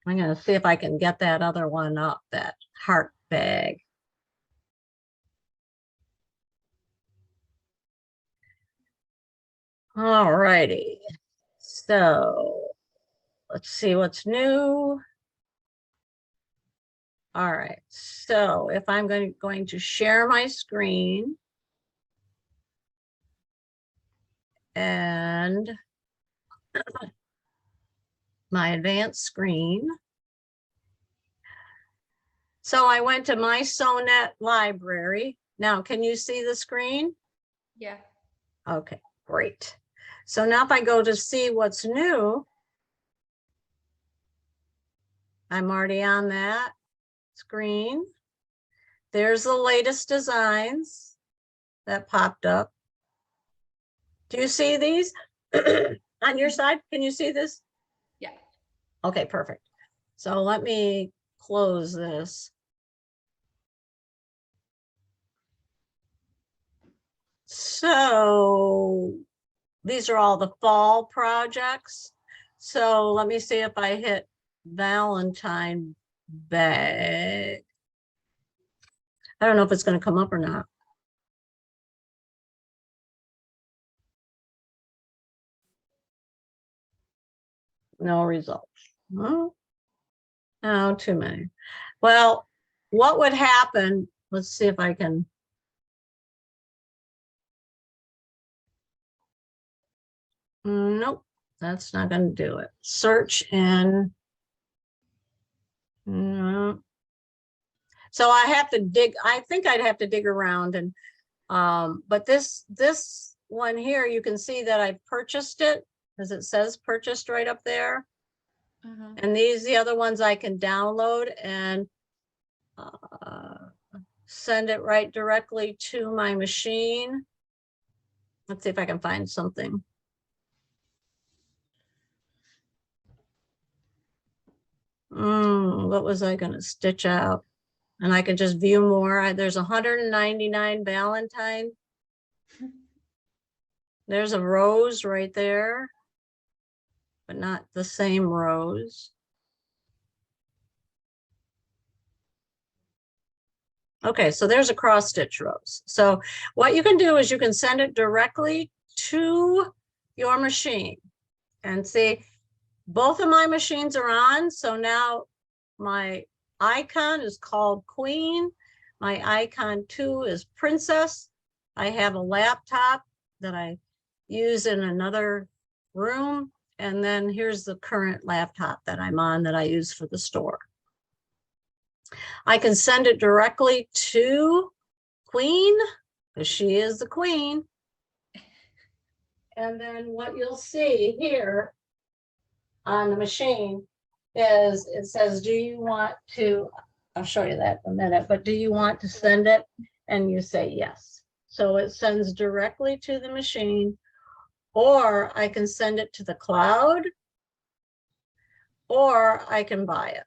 I'm going to see if I can get that other one up, that heart bag. All righty. So let's see what's new. All right. So if I'm going to share my screen and my advanced screen. So I went to my Sewnet library. Now, can you see the screen? Yeah. Okay, great. So now if I go to see what's new, I'm already on that screen. There's the latest designs that popped up. Do you see these on your side? Can you see this? Yeah. Okay, perfect. So let me close this. So these are all the fall projects. So let me see if I hit Valentine bag. I don't know if it's going to come up or not. No results. Oh, no, too many. Well, what would happen? Let's see if I can. Nope, that's not going to do it. Search in. No. So I have to dig. I think I'd have to dig around and but this one here, you can see that I purchased it as it says purchased right up there. And the other ones I can download and send it right directly to my machine. Let's see if I can find something. What was I going to stitch out? And I can just view more. There's 199 Valentine. There's a rose right there, but not the same rose. Okay, so there's a cross stitch rose. So what you can do is you can send it directly to your machine and see both of my machines are on. So now my icon is called Queen. My icon 2 is Princess. I have a laptop that I use in another room. And then here's the current laptop that I'm on that I use for the store. I can send it directly to Queen because she is the queen. And then what you'll see here on the machine is it says, do you want to, I'll show you that in a minute, but do you want to send it? And you say yes. So it sends directly to the machine, or I can send it to the cloud, or I can buy it.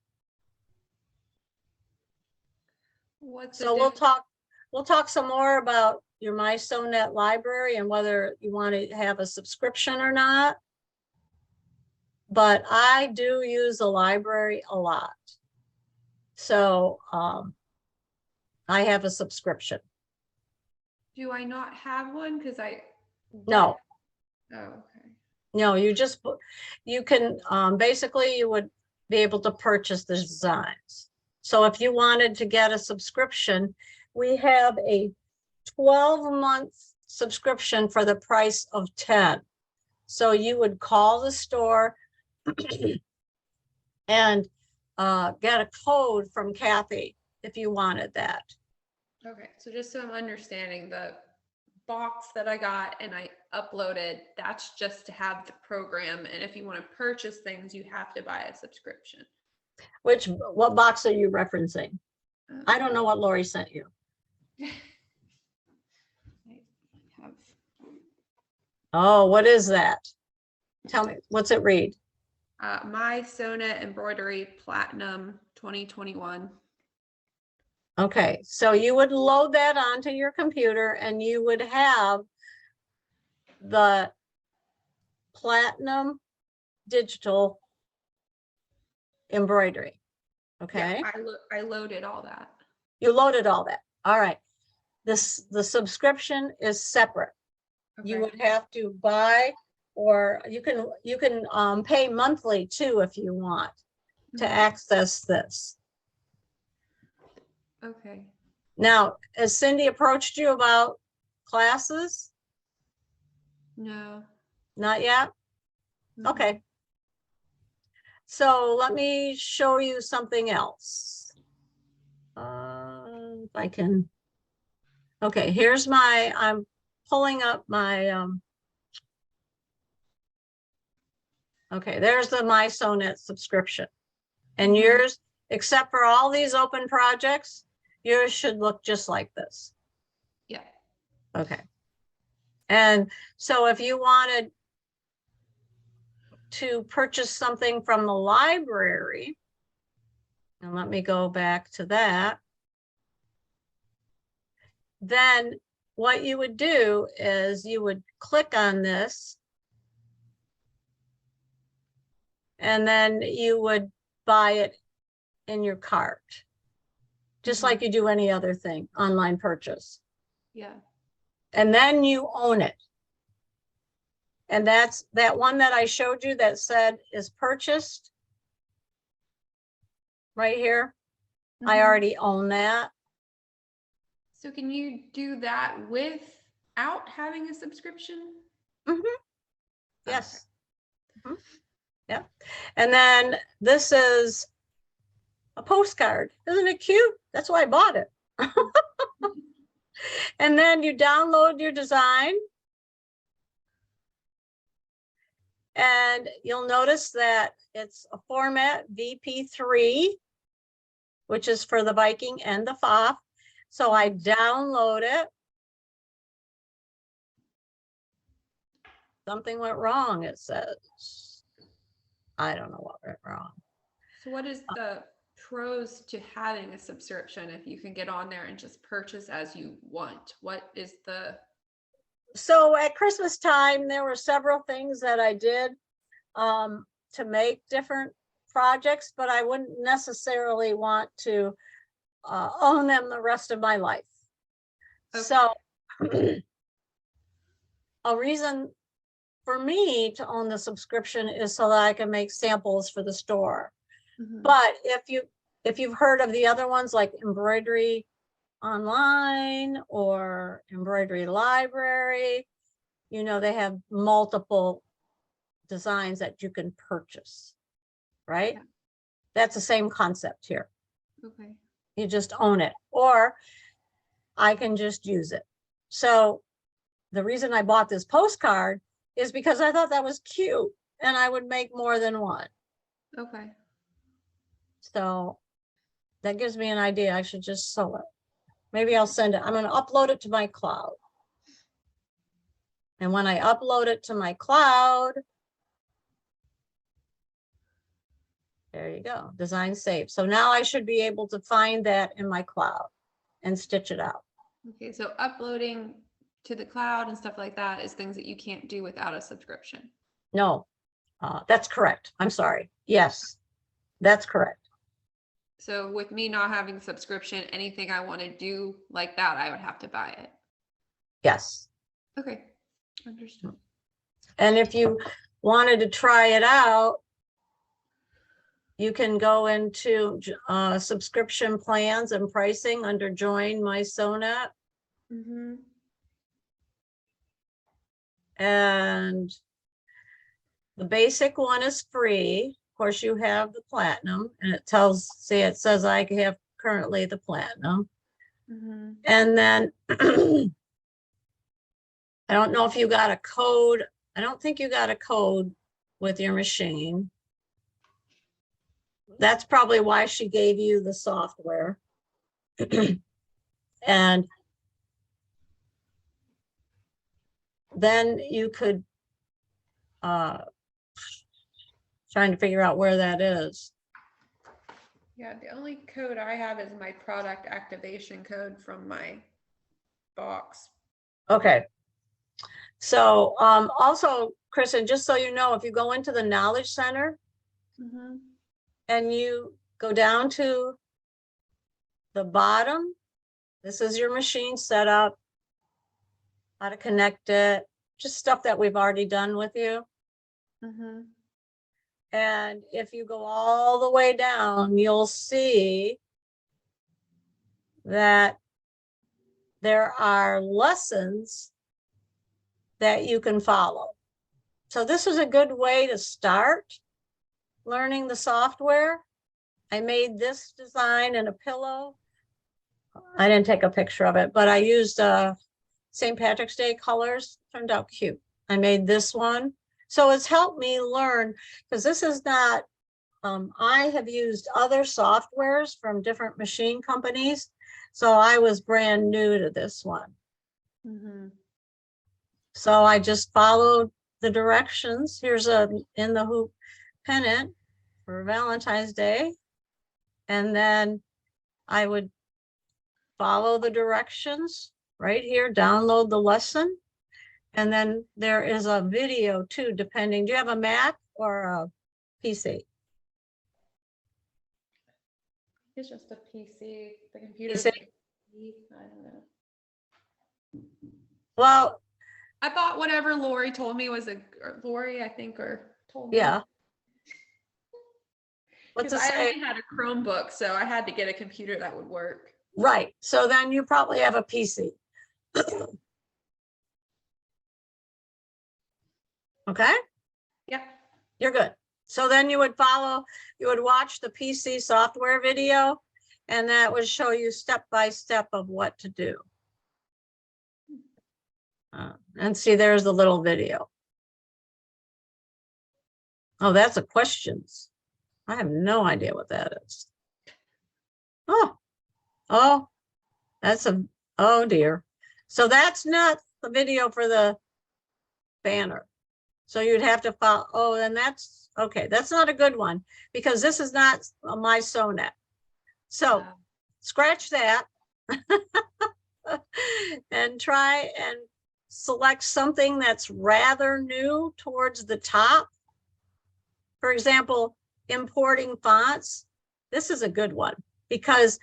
So we'll talk some more about your My Sewnet library and whether you want to have a subscription or not. But I do use the library a lot. So I have a subscription. Do I not have one? Because No. Oh, okay. No, you can basically you would be able to purchase the designs. So if you wanted to get a subscription, we have a 12-month subscription for the price of 10. So you would call the store and get a code from Kathy if you wanted that. Okay, so just so I'm understanding, the box that I got and I uploaded, that's just to have the program. And if you want to purchase things, you have to buy a subscription. What box are you referencing? I don't know what Lori sent you. I have. Oh, what is that? Tell me, what's it read? My Sona Embroidery Platinum 2021. Okay, so you would load that onto your computer and you would have the Platinum digital embroidery. Okay. Yeah, I loaded all that. You loaded all that. All right. The subscription is separate. Okay. You would have to buy, or you can pay monthly too if you want to access this. Okay. Now, has Cindy approached you about classes? No. Not yet? Okay. So let me show you something else. If I can. Okay, here's I'm pulling up my, okay, there's the My Sonnet subscription. And yours, except for all these open projects, yours should look just like this. Yeah. Okay. And so if you wanted to purchase something from the library, and let me go back to that, then what you would do is you would click on this, and then you would buy it in your cart, just like you do any other thing, online purchase. Yeah. And then you own it. And that's that one that I showed you that said is purchased right here. I already own that. So can you do that without having a subscription? Yes. Okay. Yeah. And then this is a postcard. Isn't it cute? That's why I bought it. And then you download your design. And you'll notice that it's a format VP3, which is for the Viking and the FOF. So I download it. Something went wrong, it says. I don't know what went wrong. So what is the pros to having a subscription if you can get on there and just purchase as you want? What is the... So at Christmas time, there were several things that I did to make different projects, but I wouldn't necessarily want to own them the rest of my life. Okay. So a reason for me to own the subscription is so that I can make samples for the store. But if you've heard of the other ones like Embroidery Online or Embroidery Library, you know, they have multiple designs that you can purchase, right? Yeah. That's the same concept here. Okay. You just own it, or I can just use it. So the reason I bought this postcard is because I thought that was cute and I would make more than one. Okay. So that gives me an idea. I should just sew it. Maybe I'll send it. I'm going to upload it to my cloud. And when I upload it to my cloud, there you go, design saved. So now I should be able to find that in my cloud and stitch it out. Okay, so uploading to the cloud and stuff like that is things that you can't do without a subscription. No, that's correct. I'm sorry. Yes, that's correct. So with me not having a subscription, anything I want to do like that, I would have to buy it. Yes. Okay, understood. And if you wanted to try it out, you can go into subscription plans and pricing under Join My Sonnet. And the basic one is free. Of course, you have the platinum, and it says I have currently the platinum. Mhm. And then I don't know if you got a code. I don't think you got a code with your machine. That's probably why she gave you the software. And then you could trying to figure out where that is. Yeah, the only code I have is my product activation code from my box. Okay. So also, Kristen, just so you know, if you go into the Knowledge Center Mhm. and you go down to the bottom, this is your machine setup, how to connect it, just stuff that we've already done with you. Mhm. And if you go all the way down, you'll see that there are lessons that you can follow. So this is a good way to start learning the software. I made this design in a pillow. I didn't take a picture of it, but I used St. Patrick's Day colors. Turned out cute. I made this one. So it's helped me learn, because this is not, I have used other softwares from different machine companies. So I was brand new to this one. Mhm. So I just followed the directions. Here's a in the hoop pennant for Valentine's Day. And then I would follow the directions right here, download the lesson. And then there is a video too, depending. Do you have a Mac or a PC? It's just a PC. The computer. PC? I don't know. Well, I bought whatever Lori told me was or Lori, I think, or told me. yeah. What's Because it I say? only had a Chromebook, so I had to get a computer that would work. Right. So then you probably have a PC. Okay. Yep. You're good. So then you would watch the PC software video, and that would show you step by step of what to do. And see, there's the little video. Oh, that's a questions. I have no idea what that is. Oh, that's oh dear. So that's not the video for the banner. So you'd have to follow, oh, then that's, okay, that's not a good one, because this is not a My Sonnet. So scratch that and try and select something that's rather new towards the top. For example, importing fonts. This is a good one, because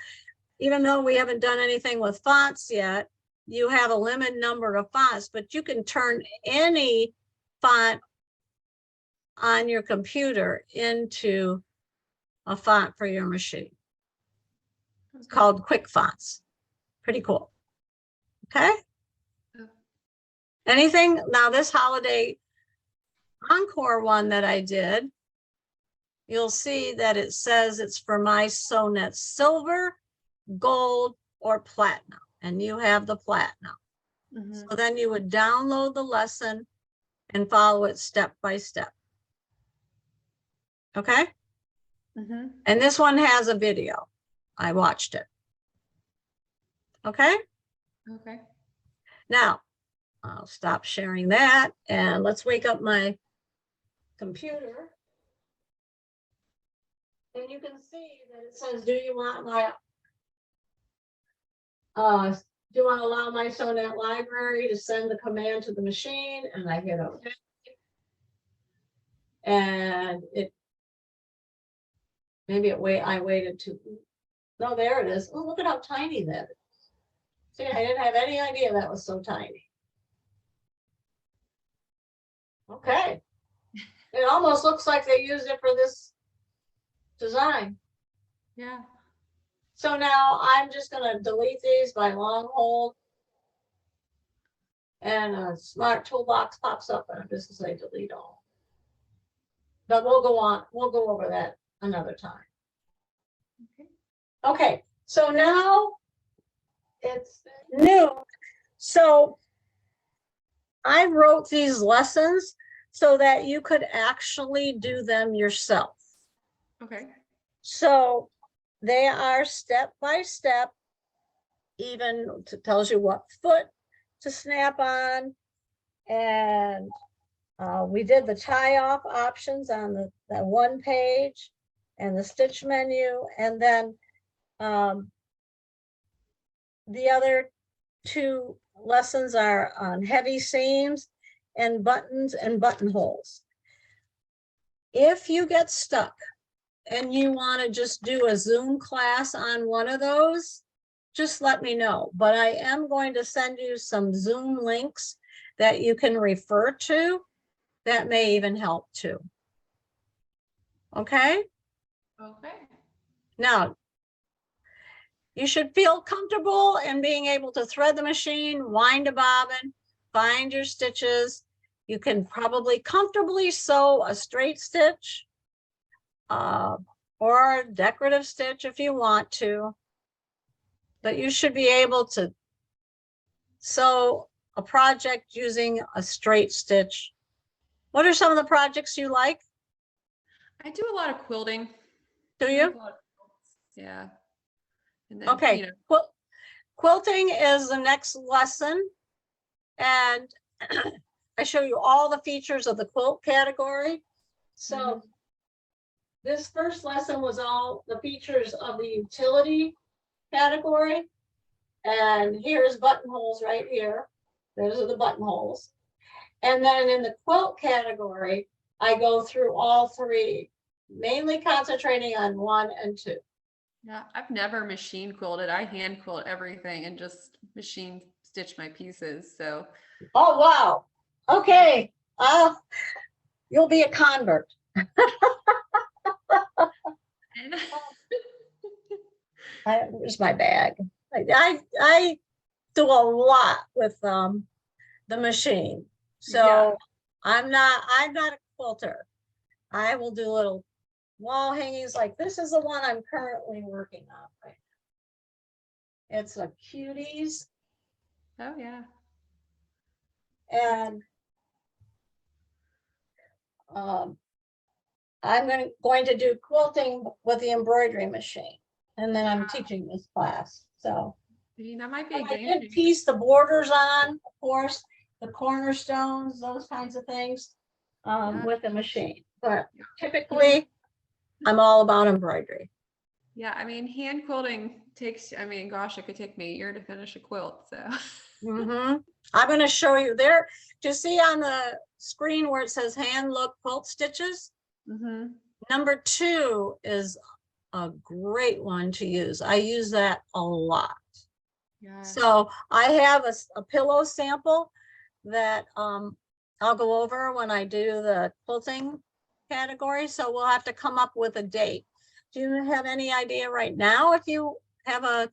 even though we haven't done anything with fonts yet, you have a limited number of fonts, but you can turn any font on your computer into a font for your machine. It's called Quick Fonts. Pretty cool. Okay. Anything? Now this holiday encore one that I did, you'll see that it says it's for My Sonnet Silver, Gold, or Platinum, and you have the Platinum. Mm-hmm. So then you would download the lesson and follow it step by step. Okay. Mm-hmm. And this one has a video. I watched it. Okay. Okay. Now, I'll stop sharing that, and let's wake up my computer. And you can see that it says, do you want my, do you want to allow My Sonnet library to send the command to the machine? And I hit OK. And it, maybe I waited too. No, there it is. Oh, look at how tiny that is. See, I didn't have any idea that was so tiny. Okay. It almost looks like they used it for this design. Yeah. So now I'm just going to delete these by long hold. And a smart toolbox pops up, and I'm just going to say delete all. But we'll go over that another time. Okay. Okay, so now it's new. So I wrote these lessons so that you could actually do them yourself. Okay. So they are step by step, even tells you what foot to snap on. And we did the tie off options on the one page and the stitch menu. And then the other two lessons are on heavy seams and buttons and buttonholes. If you get stuck and you want to just do a Zoom class on one of those, just let me know. But I am going to send you some Zoom links that you can refer to. That may even help too. Okay? Okay. Now, you should feel comfortable in being able to thread the machine, wind a bobbin, find your stitches. You can probably comfortably sew a straight stitch or a decorative stitch if you want to. But you should be able to sew a project using a straight stitch. What are some of the projects you like? I do a lot of quilting. Do I you? like a lot of quilts. Yeah. And then, Okay. you know, Quilting is the next lesson. And I show you all the features of the quilt category. So this first lesson was all the features of the utility category. And here's buttonholes right here. Those are the buttonholes. And then in the quilt category, I go through all three, mainly concentrating on 1 and 2. yeah, I've never machine quilted. I hand quilt everything and just machine stitch my pieces. So, Oh, wow. Okay. You'll be a convert. and Here's my bag. I do a lot with the machine. So yeah. I'm not a quilter. I will do little wall hangings like this is the one I'm currently working on right now. It's a cuties. Oh yeah. And I'm going to do quilting with the embroidery machine. And then I'm teaching this class. So I mean, that might be a I game did changer. piece the borders on, of course, the cornerstones, those kinds of things with the machine. But typically, I'm all about embroidery. Yeah, I mean, hand quilting takes, I mean, gosh, it could take me a year to finish a quilt. So, I'm going to show you there. Do you see on the screen where it says hand look quilt stitches? Number 2 is a great one to use. I use that a lot. yeah. So I have a pillow sample that I'll go over when I do the quilting category. So we'll have to come up with a date. Do you have any idea right now if you have a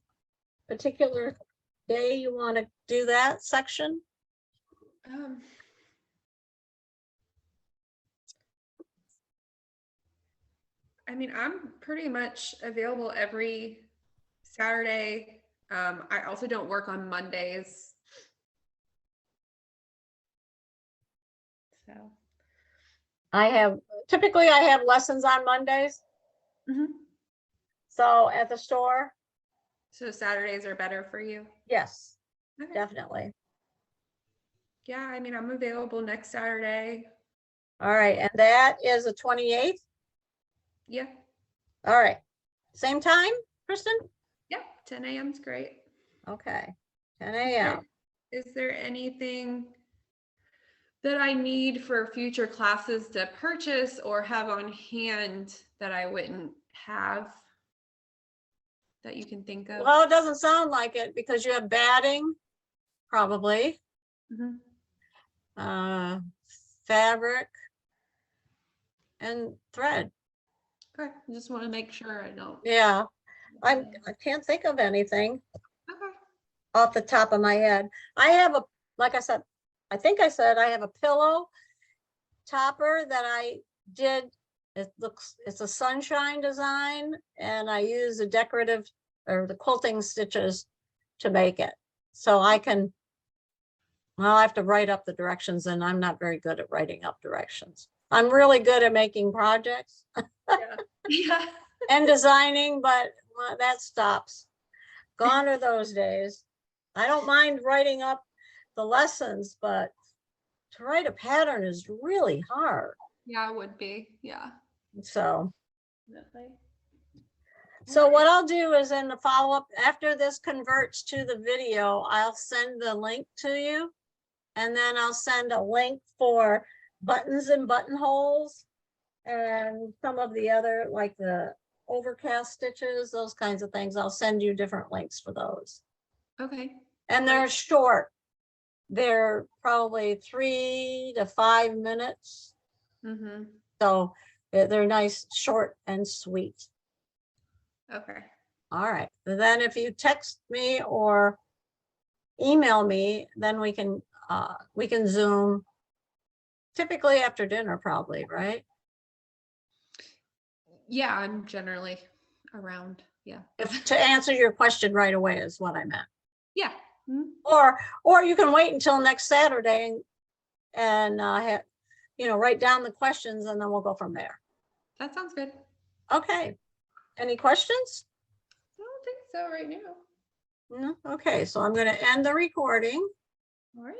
particular day you want to do that section? I mean, I'm pretty much available every Saturday. I also don't work on Mondays. So typically I have lessons on Mondays. So at the store. So Saturdays are better for you? Yes, definitely. Yeah, I mean, I'm available next Saturday. All right, and that is the 28th? Yeah. All right, same time, Kristen? Yep, 10 a.m. is great. Okay, 10 a.m. Is there anything that I need for future classes to purchase or have on hand that I wouldn't have that you can think of? Well, it doesn't sound like it because you have batting, probably. Fabric and thread. Okay, I just want to make sure I don't. Yeah, I can't think of anything Okay. off the top of my head. I have like I said, I think I said I have a pillow topper that I did. It's a sunshine design, and I use the decorative or the quilting stitches to make it. So I can, well, I have to write up the directions, and I'm not very good at writing up directions. I'm really good at making projects Yeah. and designing, but well, that stops. Gone are those days. I don't mind writing up the lessons, but to write a pattern is really hard. Yeah, it would be. Yeah. So, Definitely. so what I'll do is in the follow-up, after this converts to the video, I'll send the link to you. And then I'll send a link for buttons and buttonholes and some of the other, like the overcast stitches, those kinds of things. I'll send you different links for those. Okay. And they're short. They're probably 3 to 5 minutes. Mm-hmm. So they're nice, short and sweet. Okay. All right. And then if you text me or email me, then we can Zoom typically after dinner, probably, right? Yeah, I'm generally around. Yeah. If to answer your question right away is what I meant. Yeah. Mhm. Or you can wait until next Saturday and write down the questions, and then we'll go from there. That sounds good. Okay. Any questions? I don't think so right now. No. Okay. So I'm going to end the recording. All right.